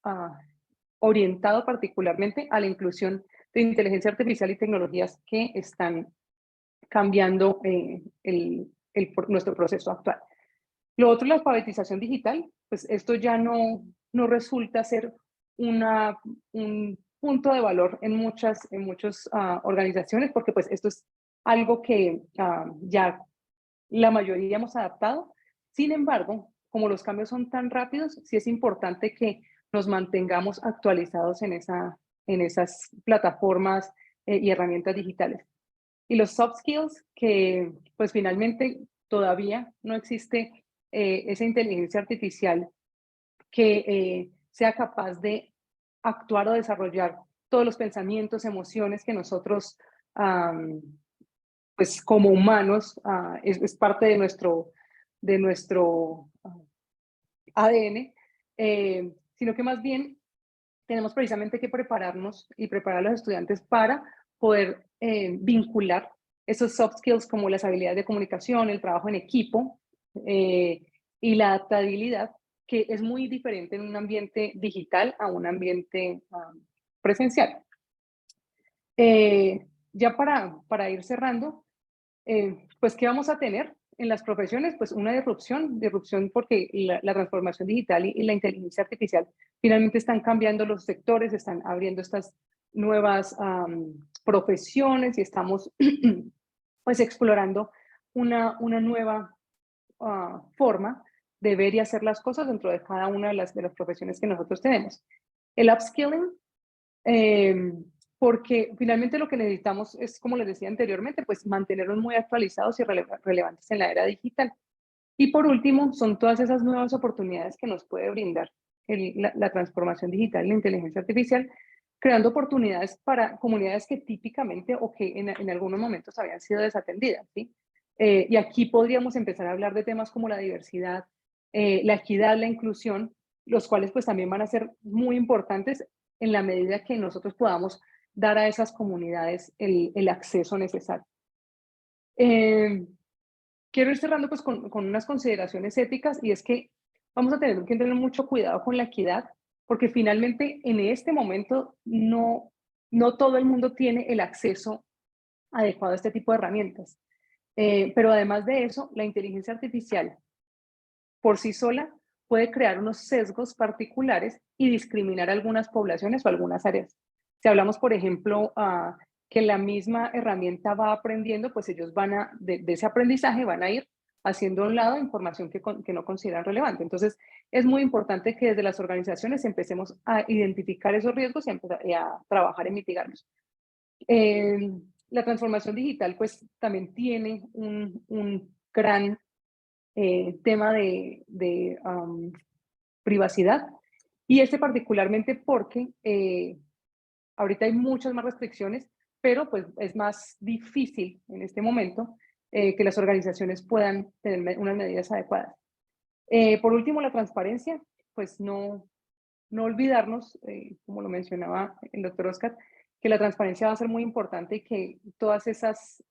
orientado particularmente a la inclusión de inteligencia artificial y tecnologías que están cambiando nuestro proceso actual. Lo otro, la alfabetización digital, pues esto ya no resulta ser un punto de valor en muchas organizaciones, porque pues esto es algo que ya la mayoría hemos adaptado. Sin embargo, como los cambios son tan rápidos, sí es importante que nos mantengamos actualizados en esas plataformas y herramientas digitales. Y los soft skills, que pues finalmente todavía no existe esa inteligencia artificial que sea capaz de actuar o desarrollar todos los pensamientos, emociones que nosotros, pues como humanos, es parte de nuestro ADN, sino que más bien tenemos precisamente que prepararnos y preparar a los estudiantes para poder vincular esos soft skills como las habilidades de comunicación, el trabajo en equipo y la adaptabilidad, que es muy diferente en un ambiente digital a un ambiente presencial. Ya para ir cerrando, pues ¿qué vamos a tener? en las profesiones, pues una disrupción porque la transformación digital y la inteligencia artificial finalmente están cambiando los sectores, están abriendo estas nuevas profesiones y estamos pues explorando una nueva forma de ver y hacer las cosas dentro de cada una de las profesiones que nosotros tenemos. El upskilling, porque finalmente lo que necesitamos es, como les decía anteriormente, pues mantenernos muy actualizados y relevantes en la era digital. Y por último, son todas esas nuevas oportunidades que nos puede brindar la transformación digital y la inteligencia artificial, creando oportunidades para comunidades que típicamente o que en algunos momentos habían sido desatendidas, ¿sí? Y aquí podríamos empezar a hablar de temas como la diversidad, la equidad, la inclusión, los cuales pues también van a ser muy importantes en la medida que nosotros podamos dar a esas comunidades el acceso necesario. Quiero ir cerrando pues con unas consideraciones éticas, y es que vamos a tener que tener mucho cuidado con la equidad, porque finalmente en este momento no todo el mundo tiene el acceso adecuado a este tipo de herramientas. Pero además de eso, la inteligencia artificial por sí sola puede crear unos sesgos particulares y discriminar a algunas poblaciones o algunas áreas. Si hablamos, por ejemplo, que la misma herramienta va aprendiendo, pues ellos van de ese aprendizaje van a ir haciendo a un lado información que no consideran relevante. Entonces, es muy importante que desde las organizaciones empecemos a identificar esos riesgos y a trabajar en mitigarlos. La transformación digital, pues, también tiene un gran tema de privacidad, y particularmente porque ahorita hay muchas más restricciones, pero pues es más difícil en este momento que las organizaciones puedan tener unas medidas adecuadas. Por último, la transparencia, pues no olvidarnos, como lo mencionaba el doctor Oscar, que la transparencia va a ser muy importante y que todas esas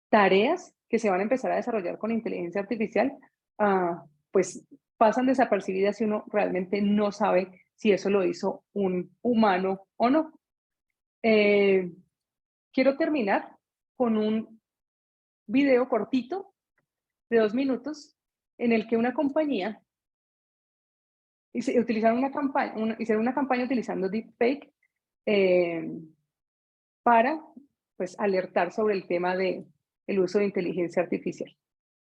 tareas que se van a empezar a desarrollar con inteligencia artificial, pues pasan desapercibidas y uno realmente no sabe si eso lo hizo un humano o no. Quiero terminar con un video cortito de 2 minutos en el que una compañía hicieron una campaña utilizando deepfake para pues alertar sobre el tema del uso de inteligencia artificial.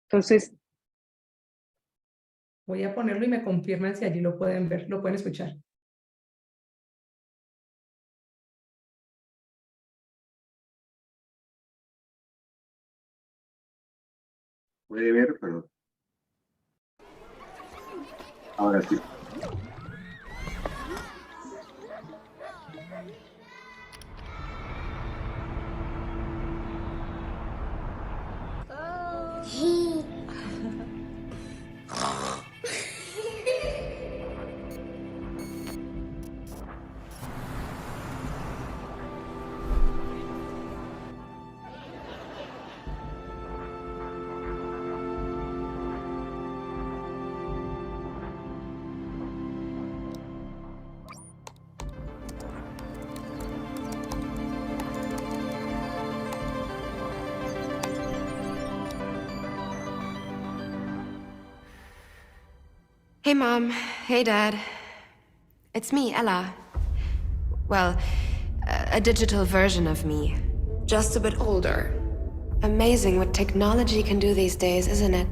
Entonces, voy a ponerlo y me confirman si allí lo pueden ver, lo pueden escuchar. Puede ver, pero ahora sí. Hey, Mom. Hey, Dad. It's me, Ella. Well, a digital version of me. Just a bit older. Amazing what technology can do these days, isn't it?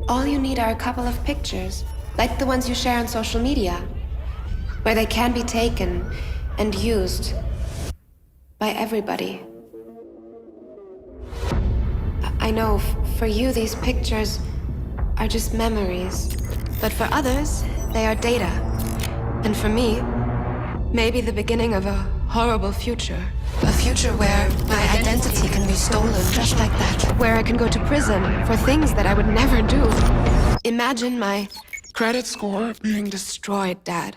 All you need are a couple of pictures, like the ones you share on social media, where they can be taken and used by everybody. I know, for you, these pictures are just memories. But for others, they are data. And for me, maybe the beginning of a horrible future. A future where my identity can be stolen just like that. Where I can go to prison for things that I would never do. Imagine my credit score being destroyed, Dad.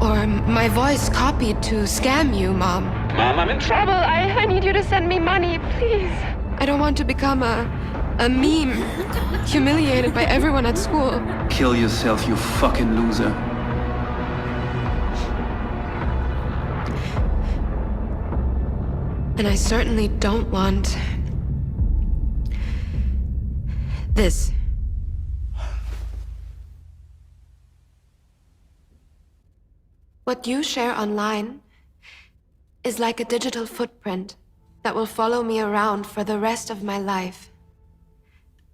Or my voice copied to scam you, Mom. Mom, I'm in trouble. I need you to send me money, please. I don't want to become a meme, humiliated by everyone at school. Kill yourself, you fucking loser. And I certainly don't want This. What you share online is like a digital footprint that will follow me around for the rest of my life.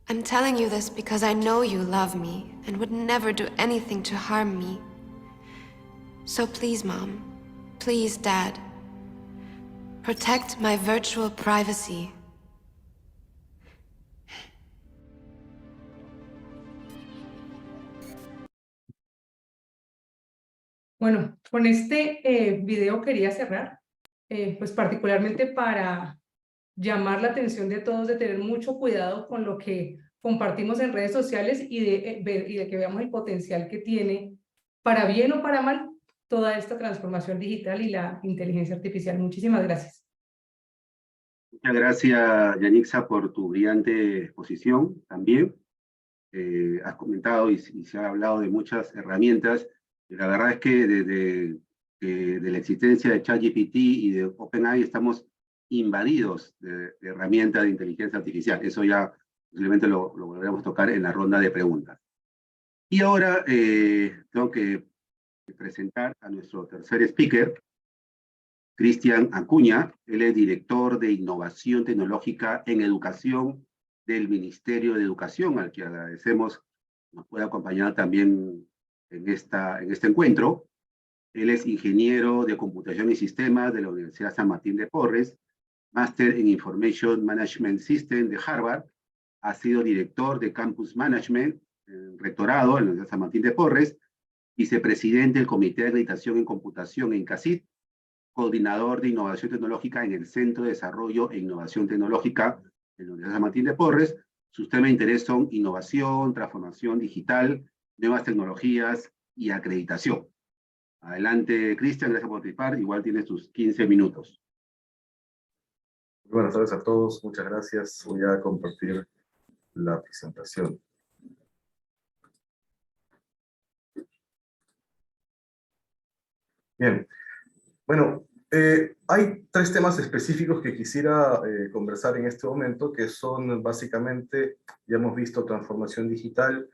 I'm telling you this because I know you love me and would never do anything to harm me. So please, Mom, please, Dad, protect my virtual privacy. Bueno, con este video quería cerrar, pues particularmente para llamar la atención de todos de tener mucho cuidado con lo que compartimos en redes sociales y de que veamos el potencial que tiene, para bien o para mal, toda esta transformación digital y la inteligencia artificial. Muchísimas gracias. Muchas gracias, Yanixa, por tu brillante exposición también. Has comentado y se ha hablado de muchas herramientas. Y la verdad es que desde de la existencia de ChatGPT y de OpenAI estamos invadidos de herramientas de inteligencia artificial. Eso ya posiblemente lo volveremos a tocar en la ronda de preguntas. Y ahora tengo que presentar a nuestro tercer speaker, Cristian Acuña. Él es director de Innovación Tecnológica en Educación del Ministerio de Educación, al que agradecemos nos pueda acompañar también en este encuentro. Él es ingeniero de computación y sistemas de la Universidad San Martín de Porres, máster en Information Management System de Harvard, ha sido director de Campus Management, rectorado en la Universidad San Martín de Porres, vicepresidente del Comité de Acreditación en Computación en CACIT, coordinador de Innovación Tecnológica en el Centro de Desarrollo e Innovación Tecnológica de la Universidad San Martín de Porres. Sus temas de interés son innovación, transformación digital, nuevas tecnologías y acreditación. Adelante, Cristian, gracias por participar. Igual tienes tus 15 minutos. Buenas tardes a todos, muchas gracias. Voy a compartir la presentación. Bien, bueno, hay tres temas específicos que quisiera conversar en este momento, que son básicamente, ya hemos visto transformación digital,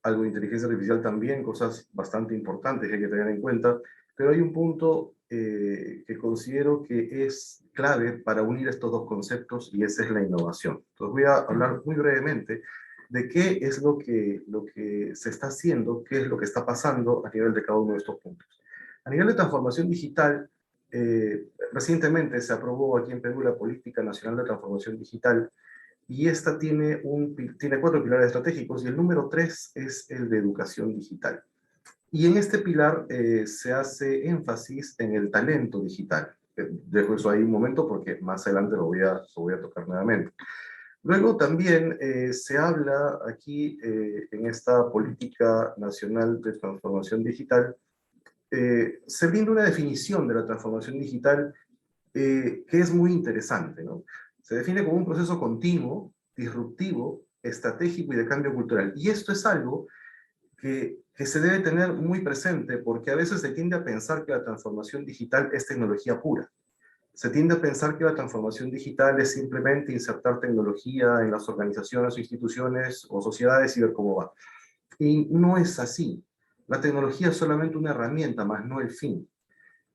algo de inteligencia artificial también, cosas bastante importantes que hay que tener en cuenta, pero hay un punto que considero que es clave para unir estos dos conceptos, y ese es la innovación. Entonces voy a hablar muy brevemente de qué es lo que se está haciendo, qué es lo que está pasando a nivel de cada uno de estos puntos. A nivel de transformación digital, recientemente se aprobó aquí en Perú la Política Nacional de Transformación Digital, y esta tiene 4 pilares estratégicos, y el número 3 es el de educación digital. Y en este pilar se hace énfasis en el talento digital. Dejo eso ahí un momento porque más adelante lo voy a tocar nuevamente. Luego también se habla aquí en esta Política Nacional de Transformación Digital, se brinda una definición de la transformación digital que es muy interesante, ¿no? Se define como un proceso continuo, disruptivo, estratégico y de cambio cultural. Y esto es algo que se debe tener muy presente, porque a veces se tiende a pensar que la transformación digital es tecnología pura. Se tiende a pensar que la transformación digital es simplemente insertar tecnología en las organizaciones o instituciones o sociedades y ver cómo va. Y no es así. La tecnología es solamente una herramienta, más no el fin.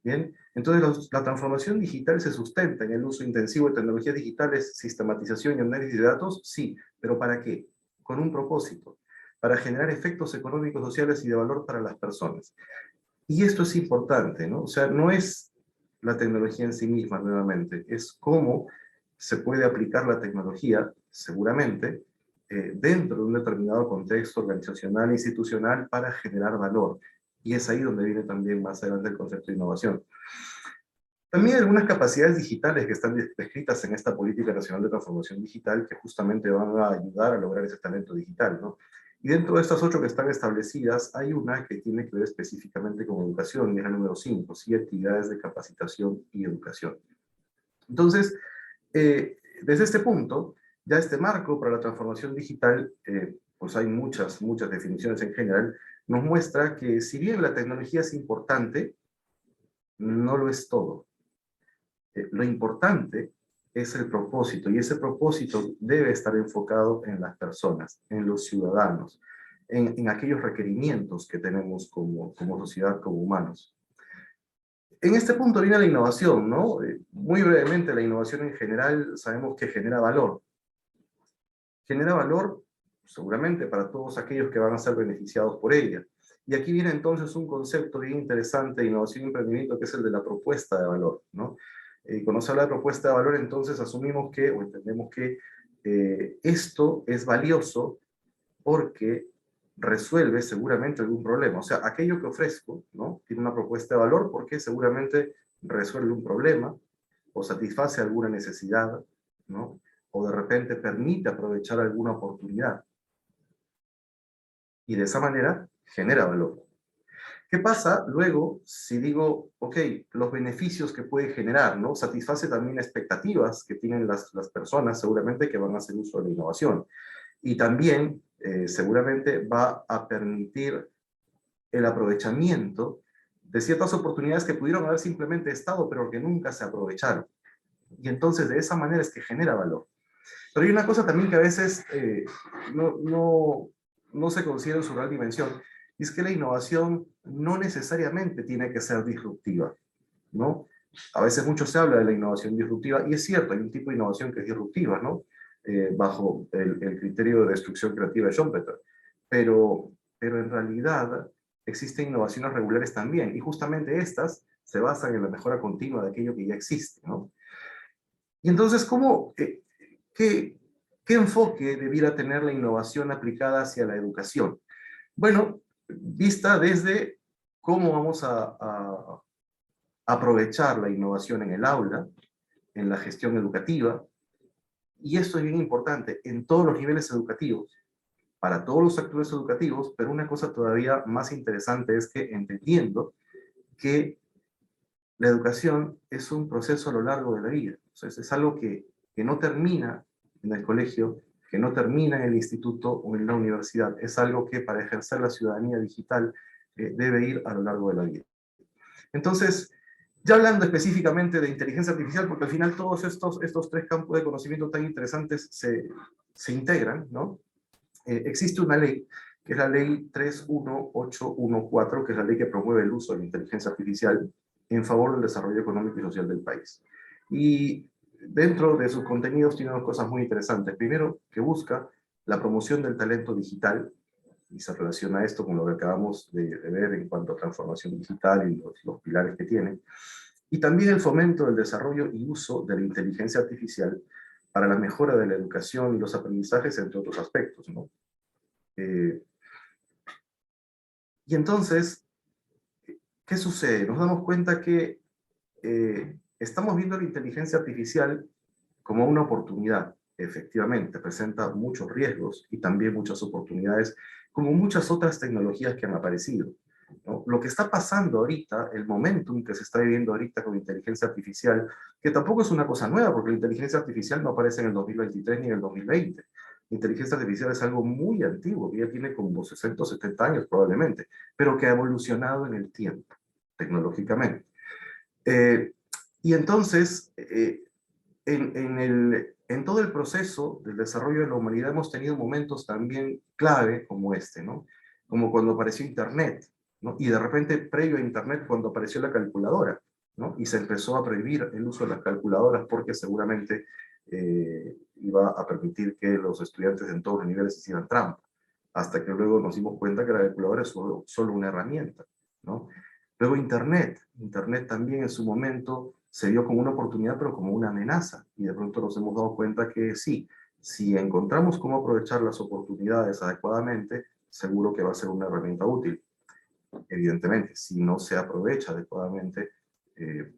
¿Bien? Entonces la transformación digital se sustenta en el uso intensivo de tecnologías digitales, sistematización y análisis de datos, sí, pero ¿para qué? Con un propósito, para generar efectos económicos, sociales y de valor para las personas. Y esto es importante, ¿no? O sea, no es la tecnología en sí misma, nuevamente, es cómo se puede aplicar la tecnología, seguramente, dentro de un determinado contexto organizacional e institucional para generar valor. Y es ahí donde viene también más adelante el concepto de innovación. También hay algunas capacidades digitales que están descritas en esta Política Nacional de Transformación Digital que justamente van a ayudar a lograr ese talento digital, ¿no? Y dentro de estas 8 que están establecidas, hay una que tiene que ver específicamente con educación, y es la número 5, ¿sí? Actividades de capacitación y educación. Entonces, desde este punto, ya este marco para la transformación digital, pues hay muchas definiciones en general, nos muestra que si bien la tecnología es importante, no lo es todo. Lo importante es el propósito, y ese propósito debe estar enfocado en las personas, en los ciudadanos, en aquellos requerimientos que tenemos como sociedad, como humanos. En este punto viene la innovación, ¿no? Muy brevemente, la innovación en general sabemos que genera valor. Genera valor, seguramente, para todos aquellos que van a ser beneficiados por ella. Y aquí viene entonces un concepto bien interesante de innovación y emprendimiento, que es el de la propuesta de valor, ¿no? Cuando se habla de propuesta de valor, entonces asumimos que, o entendemos que esto es valioso porque resuelve seguramente algún problema. O sea, aquello que ofrezco, ¿no? Tiene una propuesta de valor porque seguramente resuelve un problema o satisface alguna necesidad, ¿no? O de repente permite aprovechar alguna oportunidad. Y de esa manera genera valor. ¿Qué pasa luego si digo, ok, los beneficios que puede generar, ¿no? Satisface también expectativas que tienen las personas seguramente que van a hacer uso de la innovación. Y también seguramente va a permitir el aprovechamiento de ciertas oportunidades que pudieron haber simplemente estado, pero que nunca se aprovecharon. Y entonces de esa manera es que genera valor. Pero hay una cosa también que a veces no se considera en su real dimensión, y es que la innovación no necesariamente tiene que ser disruptiva, ¿no? A veces mucho se habla de la innovación disruptiva, y es cierto, hay un tipo de innovación que es disruptiva, ¿no? Bajo el criterio de destrucción creativa de Schumpeter. Pero en realidad existen innovaciones regulares también, y justamente estas se basan en la mejora continua de aquello que ya existe, ¿no? Y entonces, ¿qué enfoque debiera tener la innovación aplicada hacia la educación? Bueno, vista desde cómo vamos a aprovechar la innovación en el aula, en la gestión educativa, y esto es bien importante, en todos los niveles educativos, para todos los actores educativos, pero una cosa todavía más interesante es que entendiendo que la educación es un proceso a lo largo de la vida. O sea, es algo que no termina en el colegio, que no termina en el instituto o en la universidad. Es algo que para ejercer la ciudadanía digital debe ir a lo largo de la vida. Entonces, ya hablando específicamente de inteligencia artificial, porque al final todos estos tres campos de conocimiento tan interesantes se integran, ¿no? Existe una ley, que es la ley 31814, que es la ley que promueve el uso de la inteligencia artificial en favor del desarrollo económico y social del país. Y dentro de sus contenidos tiene dos cosas muy interesantes. Primero, que busca la promoción del talento digital, y se relaciona esto con lo que acabamos de ver en cuanto a transformación digital y los pilares que tiene. Y también el fomento del desarrollo y uso de la inteligencia artificial para la mejora de la educación y los aprendizajes, entre otros aspectos, ¿no? Y entonces, ¿qué sucede? Nos damos cuenta que estamos viendo la inteligencia artificial como una oportunidad. Efectivamente, presenta muchos riesgos y también muchas oportunidades, como muchas otras tecnologías que han aparecido, ¿no? Lo que está pasando ahorita, el momentum que se está viviendo ahorita con inteligencia artificial, que tampoco es una cosa nueva, porque la inteligencia artificial no aparece en el 2023 ni en el 2020. La inteligencia artificial es algo muy antiguo, que ya tiene como 60 o 70 años probablemente, pero que ha evolucionado en el tiempo, tecnológicamente. Y entonces, en todo el proceso del desarrollo de la humanidad hemos tenido momentos también clave como este, ¿no? Como cuando apareció Internet, ¿no? Y de repente, previo a Internet, cuando apareció la calculadora, ¿no? Y se empezó a prohibir el uso de las calculadoras porque seguramente iba a permitir que los estudiantes en todos los niveles hicieran trampa, hasta que luego nos dimos cuenta que la calculadora es solo una herramienta, ¿no? Luego Internet también en su momento se vio como una oportunidad, pero como una amenaza, y de pronto nos hemos dado cuenta que sí, si encontramos cómo aprovechar las oportunidades adecuadamente, seguro que va a ser una herramienta útil. Evidentemente, si no se aprovecha adecuadamente,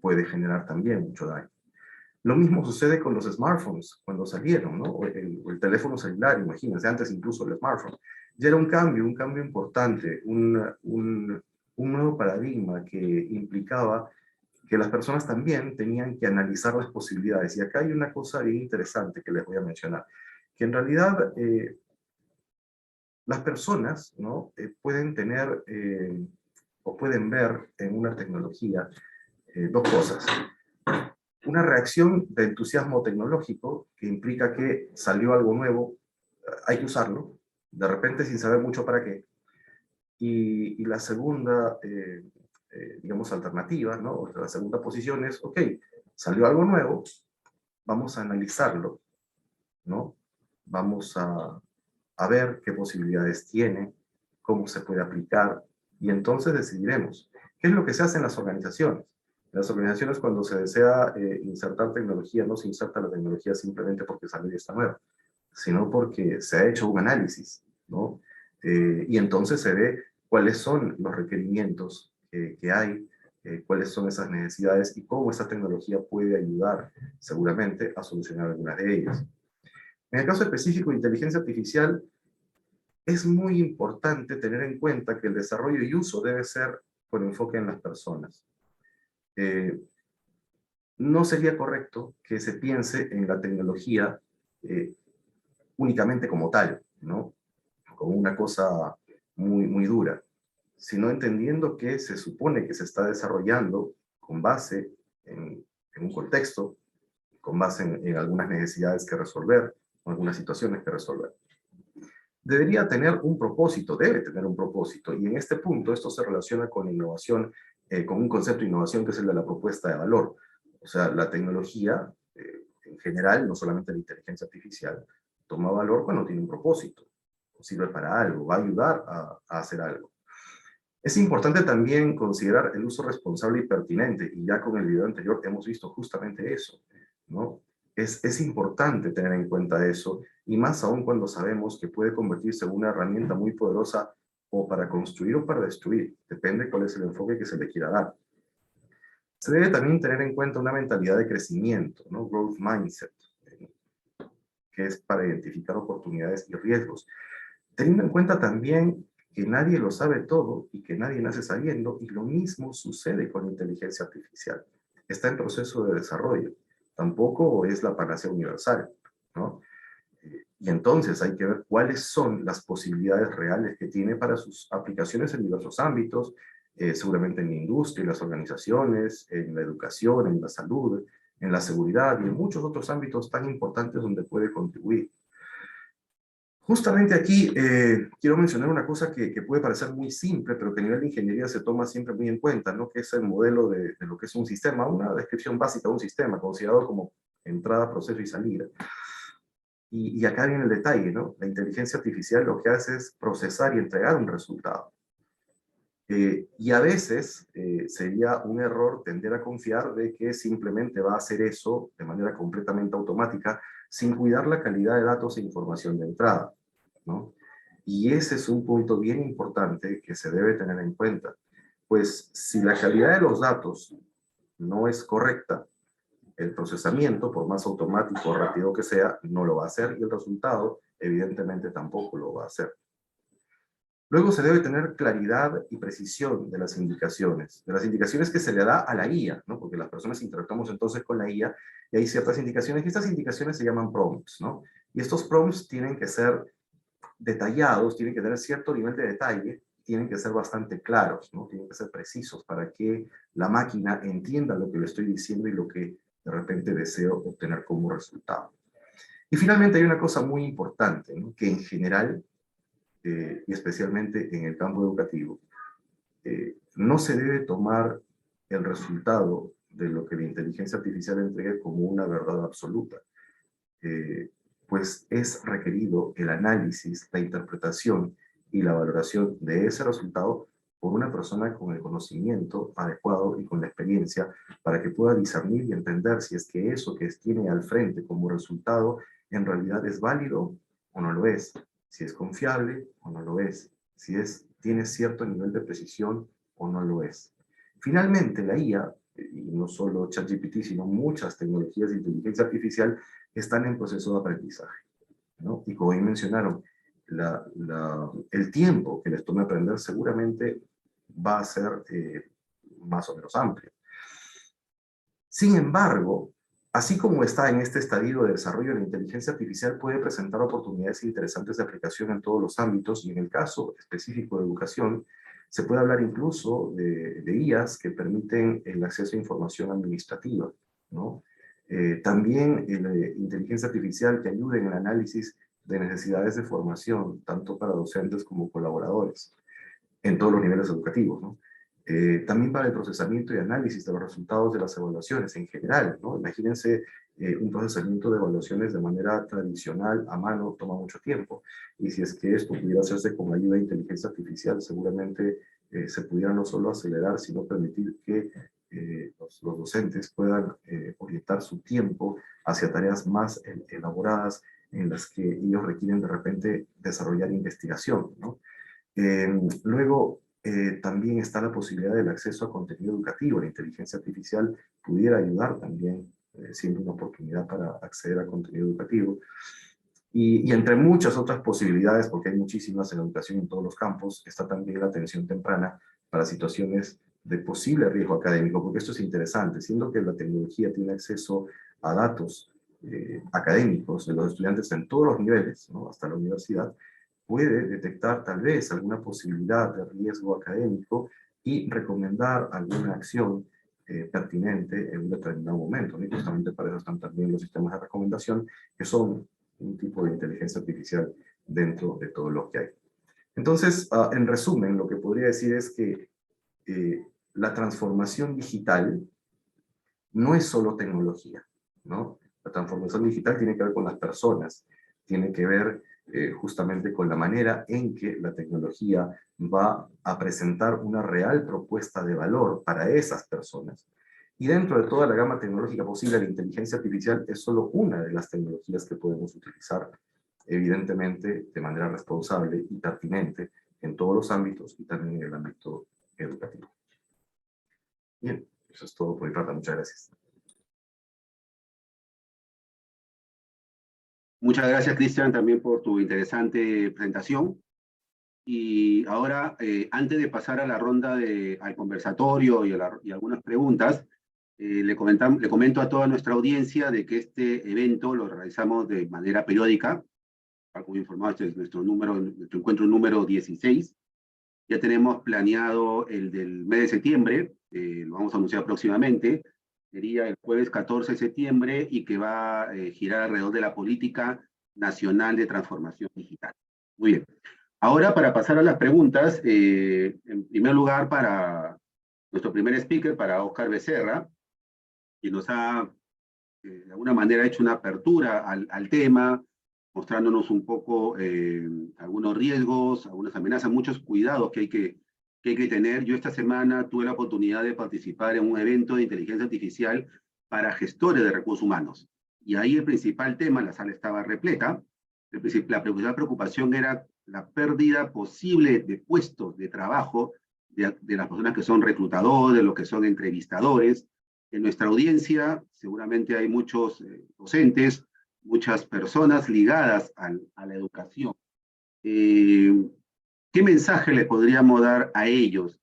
puede generar también mucho daño. Lo mismo sucede con los smartphones, cuando salieron, ¿no? O el teléfono celular, imagínense, antes incluso el smartphone. Ya era un cambio importante, un nuevo paradigma que implicaba que las personas también tenían que analizar las posibilidades. Y acá hay una cosa bien interesante que les voy a mencionar, que en realidad las personas, ¿no? Pueden tener o pueden ver en una tecnología dos cosas. una reacción de entusiasmo tecnológico que implica que salió algo nuevo, hay que usarlo, de repente sin saber mucho para qué. Y la segunda, digamos, alternativa, ¿no? O sea, la segunda posición es, ok, salió algo nuevo, vamos a analizarlo, ¿no? Vamos a ver qué posibilidades tiene, cómo se puede aplicar, y entonces decidiremos. ¿Qué es lo que se hace en las organizaciones? En las organizaciones, cuando se desea insertar tecnología, no se inserta la tecnología simplemente porque sale y está nueva, sino porque se ha hecho un análisis, ¿no? Y entonces se ve cuáles son los requerimientos que hay, cuáles son esas necesidades y cómo esa tecnología puede ayudar seguramente a solucionar algunas de ellas. En el caso específico de inteligencia artificial, es muy importante tener en cuenta que el desarrollo y uso debe ser con enfoque en las personas. No sería correcto que se piense en la tecnología únicamente como tal, ¿no? Como una cosa muy dura, sino entendiendo que se supone que se está desarrollando con base en un contexto, con base en algunas necesidades que resolver, o algunas situaciones que resolver. Debería tener un propósito, debe tener un propósito, y en este punto esto se relaciona con innovación, con un concepto de innovación que es el de la propuesta de valor. O sea, la tecnología, en general, no solamente la inteligencia artificial, toma valor cuando tiene un propósito, sirve para algo, va a ayudar a hacer algo. Es importante también considerar el uso responsable y pertinente, y ya con el video anterior hemos visto justamente eso, ¿no? Es importante tener en cuenta eso, y más aún cuando sabemos que puede convertirse en una herramienta muy poderosa o para construir o para destruir, depende cuál es el enfoque que se le quiera dar. Se debe también tener en cuenta una mentalidad de crecimiento, ¿no? Growth mindset, que es para identificar oportunidades y riesgos, teniendo en cuenta también que nadie lo sabe todo y que nadie nace sabiendo, y lo mismo sucede con la inteligencia artificial. Está en proceso de desarrollo, tampoco es la panacea universal, ¿no? Y entonces hay que ver cuáles son las posibilidades reales que tiene para sus aplicaciones en diversos ámbitos, seguramente en la industria, en las organizaciones, en la educación, en la salud, en la seguridad y en muchos otros ámbitos tan importantes donde puede contribuir. Justamente aquí quiero mencionar una cosa que puede parecer muy simple, pero que a nivel de ingeniería se toma siempre muy en cuenta, ¿no? Que es el modelo de lo que es un sistema, una descripción básica de un sistema, considerado como entrada, proceso y salida. Y acá viene el detalle, ¿no? La inteligencia artificial lo que hace es procesar y entregar un resultado. Y a veces sería un error tender a confiar de que simplemente va a hacer eso de manera completamente automática, sin cuidar la calidad de datos e información de entrada, ¿no? Y ese es un punto bien importante que se debe tener en cuenta. Pues si la calidad de los datos no es correcta, el procesamiento, por más automático o rápido que sea, no lo va a hacer, y el resultado, evidentemente, tampoco lo va a hacer. Luego se debe tener claridad y precisión de las indicaciones que se le da a la IA, ¿no? Porque las personas interactuamos entonces con la IA y hay ciertas indicaciones, y estas indicaciones se llaman prompts, ¿no? Y estos prompts tienen que ser detallados, tienen que tener cierto nivel de detalle, tienen que ser bastante claros, ¿no? Tienen que ser precisos para que la máquina entienda lo que le estoy diciendo y lo que de repente deseo obtener como resultado. Y finalmente hay una cosa muy importante, ¿no? Que en general, y especialmente en el campo educativo, no se debe tomar el resultado de lo que la inteligencia artificial entregue como una verdad absoluta, pues es requerido el análisis, la interpretación y la valoración de ese resultado por una persona con el conocimiento adecuado y con la experiencia, para que pueda discernir y entender si es que eso que tiene al frente como resultado en realidad es válido o no lo es, si es confiable o no lo es, si tiene cierto nivel de precisión o no lo es. Finalmente, la IA, y no solo ChatGPT, sino muchas tecnologías de inteligencia artificial, están en proceso de aprendizaje, ¿no? Y como bien mencionaron, el tiempo que les tome aprender seguramente va a ser más o menos amplio. Sin embargo, así como está en este estadio de desarrollo, la inteligencia artificial puede presentar oportunidades interesantes de aplicación en todos los ámbitos, y en el caso específico de educación, se puede hablar incluso de IAs que permiten el acceso a información administrativa, ¿no? También inteligencia artificial que ayude en el análisis de necesidades de formación, tanto para docentes como colaboradores, en todos los niveles educativos, ¿no? También para el procesamiento y análisis de los resultados de las evaluaciones en general, ¿no? Imagínense un procesamiento de evaluaciones de manera tradicional, a mano, toma mucho tiempo. Y si es que esto pudiera hacerse con ayuda de inteligencia artificial, seguramente se pudiera no solo acelerar, sino permitir que los docentes puedan orientar su tiempo hacia tareas más elaboradas en las que ellos requieren de repente desarrollar investigación, ¿no? Luego, también está la posibilidad del acceso a contenido educativo. La inteligencia artificial pudiera ayudar también, siendo una oportunidad para acceder a contenido educativo. Y entre muchas otras posibilidades, porque hay muchísimas en la educación en todos los campos, está también la atención temprana para situaciones de posible riesgo académico, porque esto es interesante, siendo que la tecnología tiene acceso a datos académicos de los estudiantes en todos los niveles, ¿no? Hasta la universidad, puede detectar tal vez alguna posibilidad de riesgo académico y recomendar alguna acción pertinente en un determinado momento, ¿no? Y justamente para eso están también los sistemas de recomendación, que son un tipo de inteligencia artificial dentro de todo lo que hay. Entonces, en resumen, lo que podría decir es que la transformación digital no es solo tecnología, ¿no? La transformación digital tiene que ver con las personas, tiene que ver justamente con la manera en que la tecnología va a presentar una real propuesta de valor para esas personas. Y dentro de toda la gama tecnológica posible, la inteligencia artificial es solo una de las tecnologías que podemos utilizar, evidentemente, de manera responsable y pertinente en todos los ámbitos y también en el ámbito educativo. Bien, eso es todo por mi parte. Muchas gracias. Muchas gracias, Cristian, también por tu interesante presentación. Y ahora, antes de pasar a la ronda al conversatorio y algunas preguntas, le comento a toda nuestra audiencia de que este evento lo realizamos de manera periódica. Como informado, este es nuestro encuentro número 16. Ya tenemos planeado el del mes de septiembre, lo vamos a anunciar próximamente. Sería el jueves 14 de septiembre y que va a girar alrededor de la Política Nacional de Transformación Digital. Muy bien. Ahora, para pasar a las preguntas, en primer lugar, para nuestro primer speaker, para Oscar Becerra, que nos ha, de alguna manera, hecho una apertura al tema, mostrándonos un poco algunos riesgos, algunas amenazas, muchos cuidados que hay que tener. Yo esta semana tuve la oportunidad de participar en un evento de inteligencia artificial para gestores de recursos humanos. Y ahí el principal tema, la sala estaba repleta, la principal preocupación era la pérdida posible de puestos de trabajo de las personas que son reclutadores, de los que son entrevistadores. En nuestra audiencia seguramente hay muchos docentes, muchas personas ligadas a la educación. ¿Qué mensaje le podríamos dar a ellos?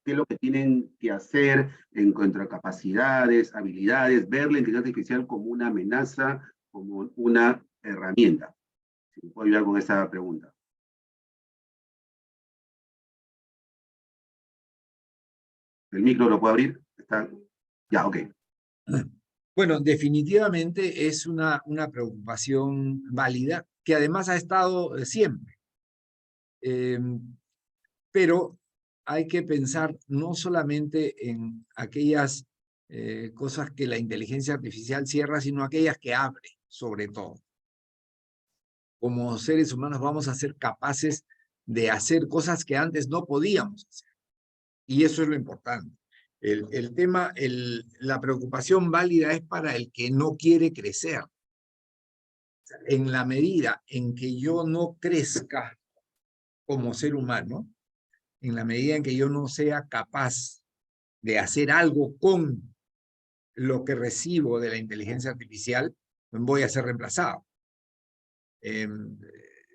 ¿Qué es lo que tienen que hacer en cuanto a capacidades, habilidades, ver la inteligencia artificial como una amenaza, como una herramienta? Si me puedo ayudar con esa pregunta. ¿El micro lo puedo abrir? ¿Está? Ya, ok. Bueno, definitivamente es una preocupación válida, que además ha estado siempre. Pero hay que pensar no solamente en aquellas cosas que la inteligencia artificial cierra, sino aquellas que abre, sobre todo. Como seres humanos vamos a ser capaces de hacer cosas que antes no podíamos hacer. Y eso es lo importante. El tema, la preocupación válida es para el que no quiere crecer. En la medida en que yo no crezca como ser humano, en la medida en que yo no sea capaz de hacer algo con lo que recibo de la inteligencia artificial, voy a ser reemplazado.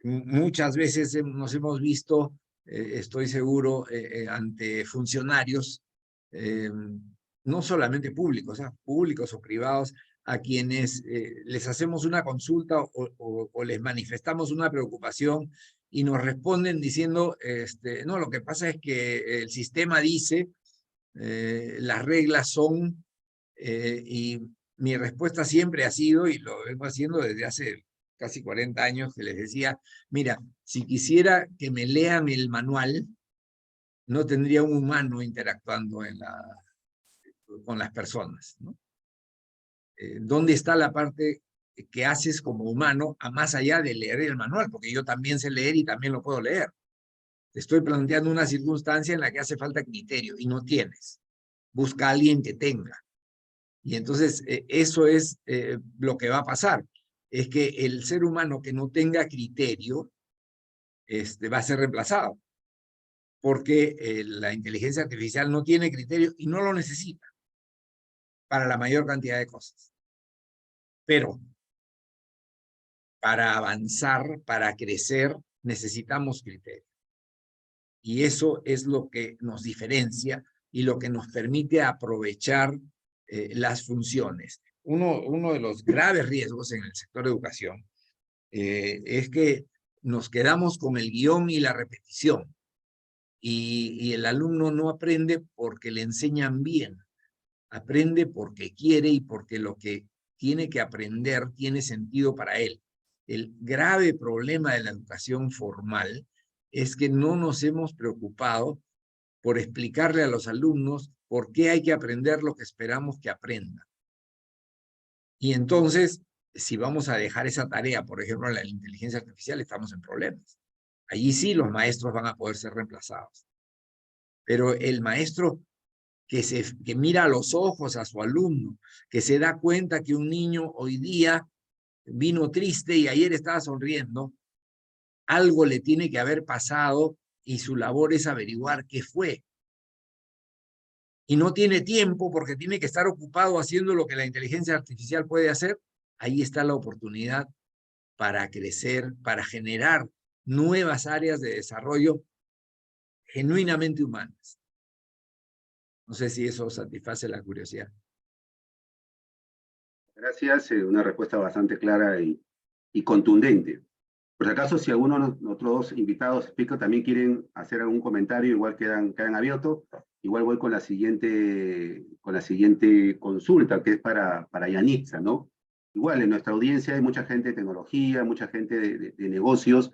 Muchas veces nos hemos visto, estoy seguro, ante funcionarios, no solamente públicos, públicos o privados, a quienes les hacemos una consulta o les manifestamos una preocupación y nos responden diciendo, no, lo que pasa es que el sistema dice, las reglas son, y mi respuesta siempre ha sido, y lo vengo haciendo desde hace casi 40 años, que les decía, mira, si quisiera que me lean el manual, no tendría un humano interactuando con las personas, ¿no? ¿Dónde está la parte que haces como humano, a más allá de leer el manual? Porque yo también sé leer y también lo puedo leer. Te estoy planteando una circunstancia en la que hace falta criterio y no tienes. Busca a alguien que tenga. Y entonces eso es lo que va a pasar. Es que el ser humano que no tenga criterio va a ser reemplazado. Porque la inteligencia artificial no tiene criterio y no lo necesita para la mayor cantidad de cosas. Pero para avanzar, para crecer, necesitamos criterio. Y eso es lo que nos diferencia y lo que nos permite aprovechar las funciones. Uno de los graves riesgos en el sector de educación es que nos quedamos con el guión y la repetición. Y el alumno no aprende porque le enseñan bien. Aprende porque quiere y porque lo que tiene que aprender tiene sentido para él. El grave problema de la educación formal es que no nos hemos preocupado por explicarle a los alumnos por qué hay que aprender lo que esperamos que aprendan. Y entonces, si vamos a dejar esa tarea, por ejemplo, en la inteligencia artificial, estamos en problemas. Allí sí los maestros van a poder ser reemplazados. Pero el maestro que mira a los ojos a su alumno, que se da cuenta que un niño hoy día vino triste y ayer estaba sonriendo, algo le tiene que haber pasado y su labor es averiguar qué fue. Y no tiene tiempo porque tiene que estar ocupado haciendo lo que la inteligencia artificial puede hacer. Ahí está la oportunidad para crecer, para generar nuevas áreas de desarrollo genuinamente humanas. No sé si eso satisface la curiosidad. Gracias, una respuesta bastante clara y contundente. Por si acaso, si alguno de nuestros invitados speakers también quieren hacer algún comentario, igual quedan abiertos. Igual voy con la siguiente consulta, que es para Yanitza, ¿no? Igual, en nuestra audiencia hay mucha gente de tecnología, mucha gente de negocios,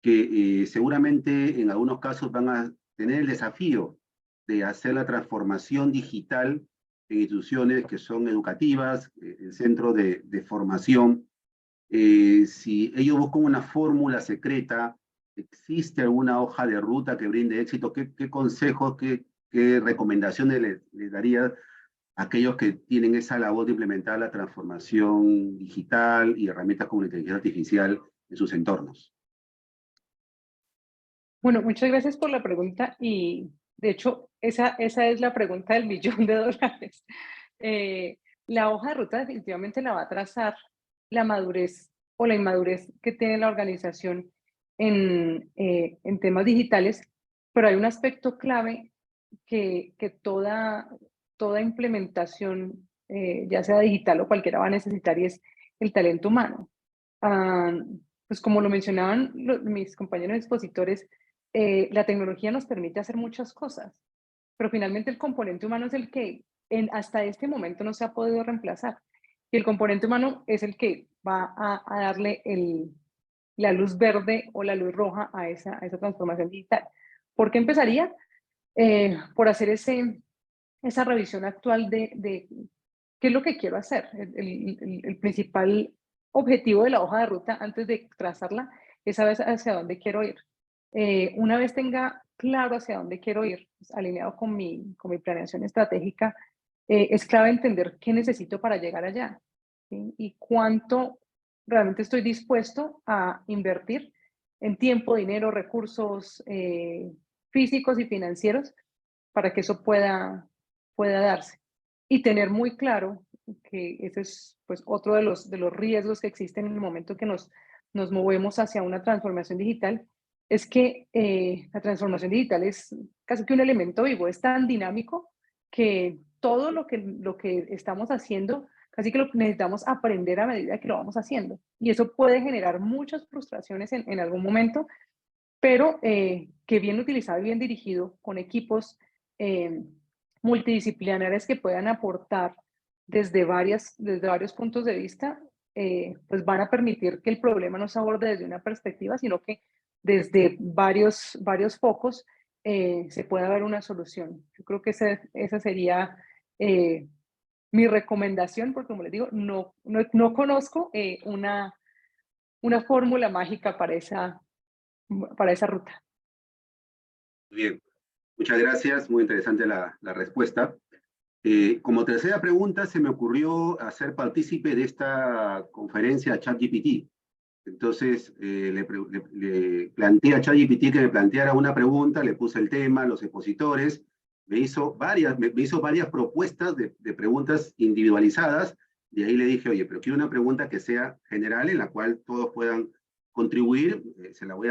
que seguramente en algunos casos van a tener el desafío de hacer la transformación digital en instituciones que son educativas, el centro de formación. Si ellos buscan una fórmula secreta, ¿existe alguna hoja de ruta que brinde éxito? ¿Qué consejos, qué recomendaciones les daría a aquellos que tienen esa labor de implementar la transformación digital y herramientas como la inteligencia artificial en sus entornos? Bueno, muchas gracias por la pregunta y de hecho esa es la pregunta del $1.000.000. La hoja de ruta definitivamente la va a trazar la madurez o la inmadurez que tiene la organización en temas digitales, pero hay un aspecto clave que toda implementación, ya sea digital o cualquiera, va a necesitar y es el talento humano. Pues como lo mencionaban mis compañeros expositores, la tecnología nos permite hacer muchas cosas, pero finalmente el componente humano es el que hasta este momento no se ha podido reemplazar. Y el componente humano es el que va a darle la luz verde o la luz roja a esa transformación digital. ¿Por qué empezaría? Por hacer esa revisión actual de qué es lo que quiero hacer. El principal objetivo de la hoja de ruta antes de trazarla es saber hacia dónde quiero ir. Una vez tenga claro hacia dónde quiero ir, pues, alineado con mi planeación estratégica, es clave entender qué necesito para llegar allá, ¿sí? Y cuánto realmente estoy dispuesto a invertir en tiempo, dinero, recursos físicos y financieros para que eso pueda darse. Y tener muy claro que ese es pues, otro de los riesgos que existen en el momento que nos movemos hacia una transformación digital, es que la transformación digital es casi que un elemento vivo, es tan dinámico que todo lo que estamos haciendo, casi que lo necesitamos aprender a medida que lo vamos haciendo. Y eso puede generar muchas frustraciones en algún momento, pero que bien utilizado y bien dirigido con equipos multidisciplinares que puedan aportar desde varios puntos de vista, pues van a permitir que el problema no se aborde desde una perspectiva, sino que desde varios focos se pueda ver una solución. Yo creo que esa sería mi recomendación, porque como les digo, no conozco una fórmula mágica para esa ruta. Bien, muchas gracias, muy interesante la respuesta. Como tercera pregunta, se me ocurrió hacer partícipe de esta conferencia a ChatGPT. Entonces, le planteé a ChatGPT que me planteara una pregunta, le puse el tema, los expositores, me hizo varias propuestas de preguntas individualizadas, y ahí le dije, oye, pero quiero una pregunta que sea general, en la cual todos puedan contribuir. Se la voy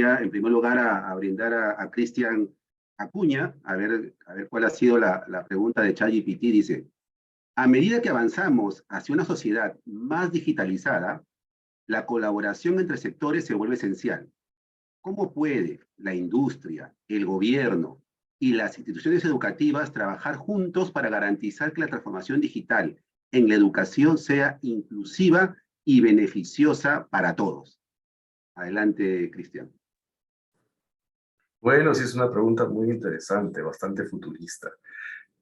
a en primer lugar, a brindar a Cristian Acuña, a ver cuál ha sido la pregunta de ChatGPT. Dice, a medida que avanzamos hacia una sociedad más digitalizada, la colaboración entre sectores se vuelve esencial. ¿Cómo puede la industria, el gobierno y las instituciones educativas trabajar juntos para garantizar que la transformación digital en la educación sea inclusiva y beneficiosa para todos? Adelante, Cristian. Bueno, sí es una pregunta muy interesante, bastante futurista.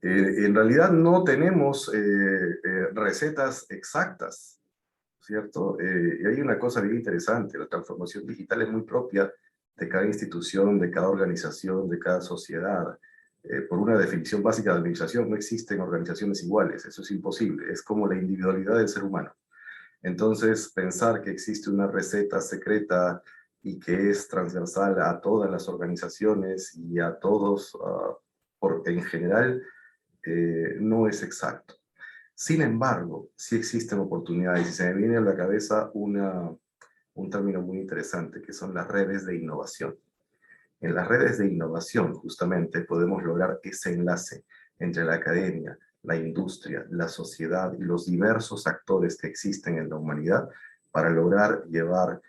En realidad no tenemos recetas exactas, ¿cierto? Y hay una cosa bien interesante, la transformación digital es muy propia de cada institución, de cada organización, de cada sociedad. Por una definición básica de administración, no existen organizaciones iguales, eso es imposible, es como la individualidad del ser humano. Entonces, pensar que existe una receta secreta y que es transversal a todas las organizaciones y a todos en general, no es exacto. Sin embargo, sí existen oportunidades y se me viene a la cabeza un término muy interesante, que son las redes de innovación. En las redes de innovación, justamente, podemos lograr ese enlace entre la academia, la industria, la sociedad y los diversos actores que existen en la humanidad para lograr llevar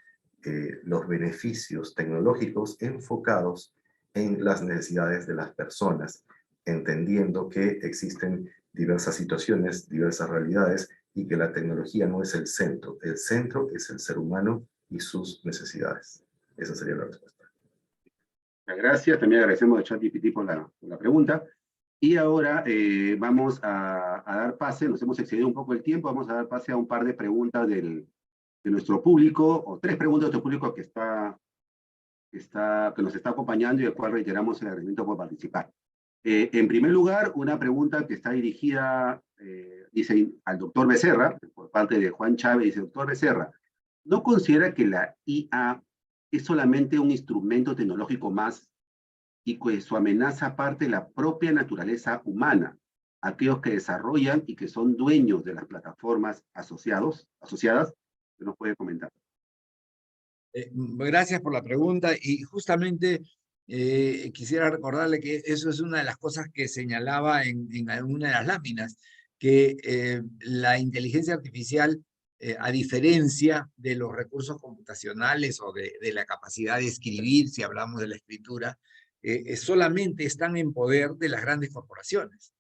los beneficios tecnológicos enfocados en las necesidades de las personas, entendiendo que existen diversas situaciones, diversas realidades y que la tecnología no es el centro es el ser humano y sus necesidades. Esa sería la respuesta. Gracias, también agradecemos a ChatGPT por la pregunta. Y ahora vamos a dar pase, nos hemos excedido un poco el tiempo, vamos a dar pase a un par de preguntas de nuestro público, o 3 preguntas de nuestro público que nos está acompañando y al cual reiteramos el agradecimiento por participar. En primer lugar, una pregunta que está dirigida, dice, al doctor Becerra, por parte de Juan Chávez, dice, doctor Becerra, ¿no considera que la IA es solamente un instrumento tecnológico más y que su amenaza parte de la propia naturaleza humana, aquellos que desarrollan y que son dueños de las plataformas asociadas? ¿Se nos puede comentar? Gracias por la pregunta y justamente quisiera recordarle que eso es una de las cosas que señalaba en una de las láminas, que la inteligencia artificial, a diferencia de los recursos computacionales o de la capacidad de escribir, si hablamos de la escritura, solamente están en poder de las grandes corporaciones.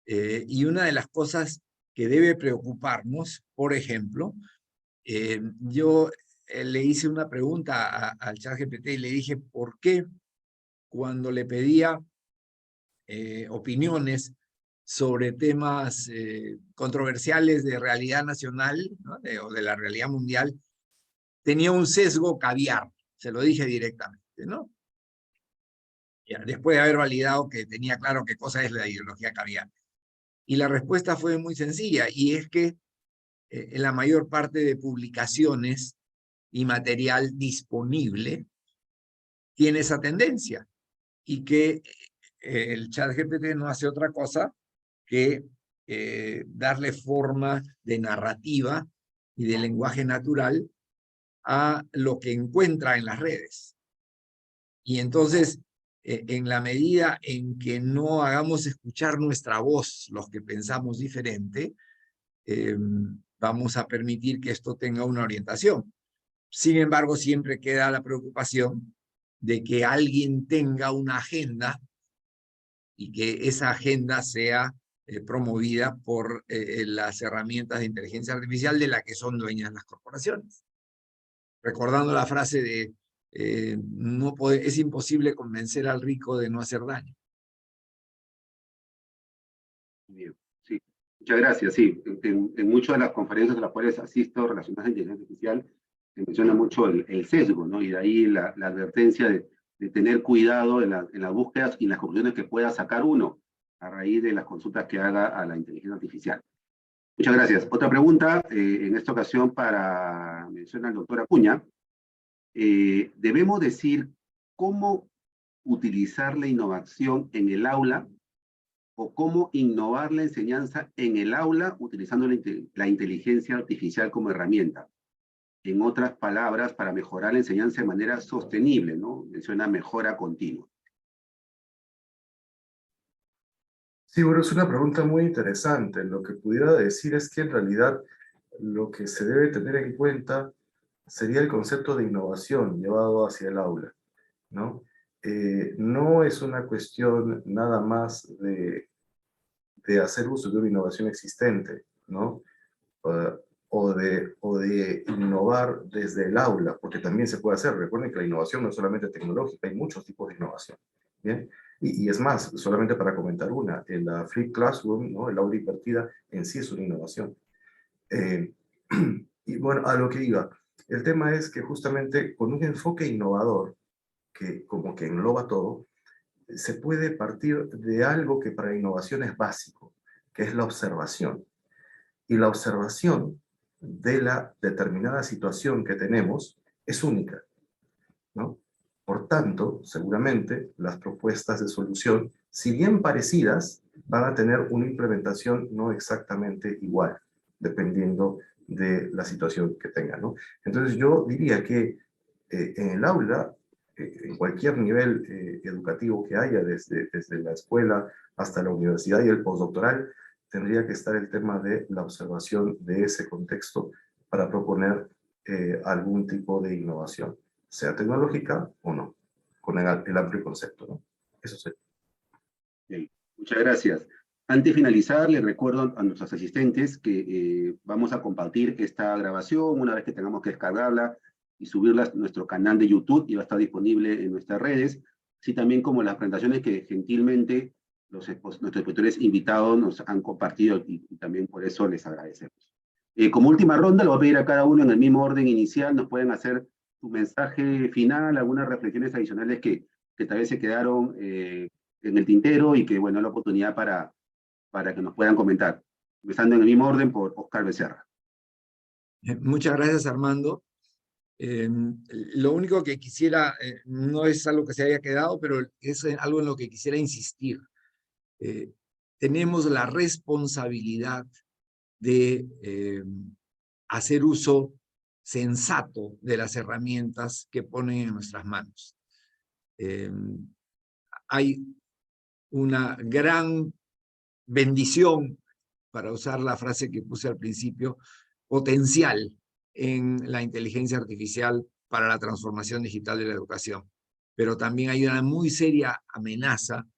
Y una de las cosas que debe preocuparnos, por ejemplo, yo le hice una pregunta al ChatGPT y le dije, ¿por qué cuando le pedía opiniones sobre temas controversiales de realidad nacional, ¿no? O de la realidad mundial, tenía un sesgo caviar? Se lo dije directamente, ¿no? Ya, después de haber validado que tenía claro qué cosa es la ideología caviar. Y la respuesta fue muy sencilla, y es que en la mayor parte de publicaciones y material disponible tiene esa tendencia, y que el ChatGPT no hace otra cosa que darle forma de narrativa y de lenguaje natural a lo que encuentra en las redes. Y entonces, en la medida en que no hagamos escuchar nuestra voz, los que pensamos diferente, vamos a permitir que esto tenga una orientación. Sin embargo, siempre queda la preocupación de que alguien tenga una agenda y que esa agenda sea promovida por las herramientas de inteligencia artificial de la que son dueñas las corporaciones. Recordando la frase de es imposible convencer al rico de no hacer daño. Bien, sí. Muchas gracias. Sí, en muchas de las conferencias a las cuales asisto relacionadas a inteligencia artificial, se menciona mucho el sesgo, ¿no? Y de ahí la advertencia de tener cuidado en las búsquedas y en las conclusiones que pueda sacar uno a raíz de las consultas que haga a la inteligencia artificial. Muchas gracias. Otra pregunta, en esta ocasión menciona el doctor Acuña. Debemos decir cómo utilizar la innovación en el aula o cómo innovar la enseñanza en el aula utilizando la inteligencia artificial como herramienta. En otras palabras, para mejorar la enseñanza de manera sostenible, ¿no? Menciona mejora continua. Sí, bueno, es una pregunta muy interesante. Lo que pudiera decir es que en realidad lo que se debe tener en cuenta sería el concepto de innovación llevado hacia el aula, ¿no? No es una cuestión nada más de hacer uso de una innovación existente, ¿no? O de innovar desde el aula, porque también se puede hacer. Recuerden que la innovación no es solamente tecnológica, hay muchos tipos de innovación, ¿bien? Y es más, solamente para comentar una, en la Flipped Classroom, ¿no? El aula invertida en sí es una innovación. Y bueno, a lo que iba, el tema es que justamente con un enfoque innovador, que como que engloba todo, se puede partir de algo que para innovación es básico, que es la observación. Y la observación de la determinada situación que tenemos es única, ¿no? Por tanto, seguramente las propuestas de solución, si bien parecidas, van a tener una implementación no exactamente igual, dependiendo de la situación que tengan, ¿no? Entonces yo diría que en el aula, en cualquier nivel educativo que haya, desde la escuela hasta la universidad y el postdoctoral, tendría que estar el tema de la observación de ese contexto para proponer algún tipo de innovación, sea tecnológica o no, con el amplio concepto, ¿no? Eso sería. Bien, muchas gracias. Antes de finalizar, les recuerdo a nuestros asistentes que vamos a compartir esta grabación una vez que tengamos que descargarla y subirla a nuestro canal de YouTube y va a estar disponible en nuestras redes, así también como las presentaciones que gentilmente nuestros expositores invitados nos han compartido y también por eso les agradecemos. Como última ronda, le voy a pedir a cada uno en el mismo orden inicial, nos pueden hacer su mensaje final, algunas reflexiones adicionales que tal vez se quedaron en el tintero y que, bueno, es la oportunidad para que nos puedan comentar. Empezando en el mismo orden por Oscar Becerra. Muchas gracias, Armando. Lo único que quisiera, no es algo que se haya quedado, pero es algo en lo que quisiera insistir. Tenemos la responsabilidad de hacer uso sensato de las herramientas que ponen en nuestras manos. Hay una gran bendición, para usar la frase que puse al principio, potencial en la inteligencia artificial para la transformación digital de la educación. Pero también hay una muy seria amenaza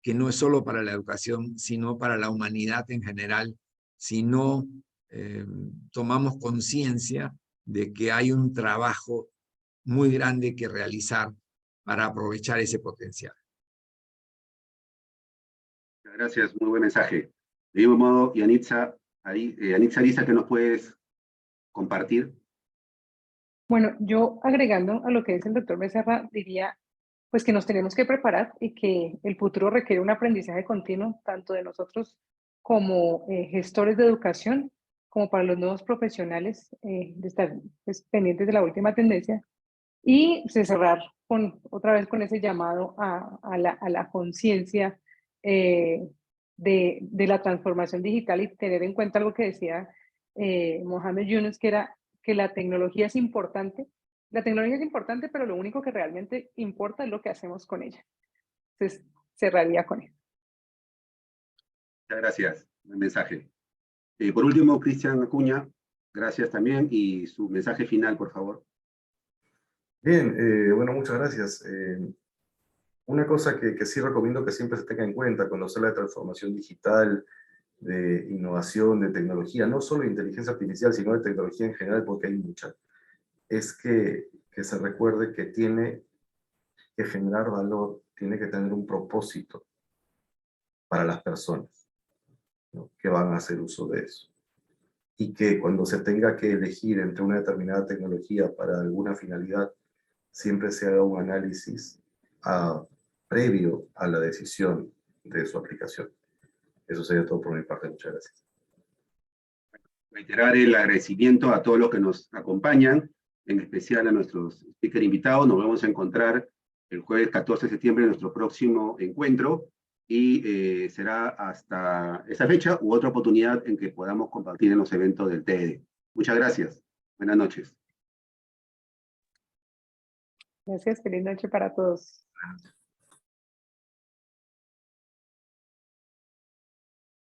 que no es solo para la educación, sino para la humanidad en general, si no tomamos conciencia de que hay un trabajo muy grande que realizar para aprovechar ese potencial. Gracias, muy buen mensaje. De mismo modo, Yanitza Ariza, ¿qué nos puedes compartir? Bueno, yo agregando a lo que dice el doctor Becerra, diría pues que nos tenemos que preparar y que el futuro requiere un aprendizaje continuo, tanto de nosotros como gestores de educación, como para los nuevos profesionales, de estar pues, pendientes de la última tendencia y cerrar otra vez con ese llamado a la conciencia de la transformación digital y tener en cuenta algo que decía Mohamed Yunus, que era que la tecnología es importante. La tecnología es importante, pero lo único que realmente importa es lo que hacemos con ella. Entonces, cerraría con eso. Muchas gracias, buen mensaje. Por último, Cristian Acuña, gracias también, y su mensaje final, por favor. Bien, bueno, muchas gracias. Una cosa que sí recomiendo que siempre se tenga en cuenta cuando se habla de transformación digital de innovación, de tecnología, no solo de inteligencia artificial, sino de tecnología en general, porque hay mucha, es que se recuerde que tiene que generar valor, tiene que tener un propósito para las personas, ¿no?, que van a hacer uso de eso. Y que cuando se tenga que elegir entre una determinada tecnología para alguna finalidad, siempre se haga un análisis previo a la decisión de su aplicación. Eso sería todo por mi parte. Muchas gracias. Reiterar el agradecimiento a todos los que nos acompañan, en especial a nuestros speaker invitados. Nos vamos a encontrar el jueves 14 de septiembre en nuestro próximo encuentro y será hasta esa fecha u otra oportunidad en que podamos compartir en los eventos del TED. Muchas gracias. Buenas noches. Gracias, feliz noche para todos.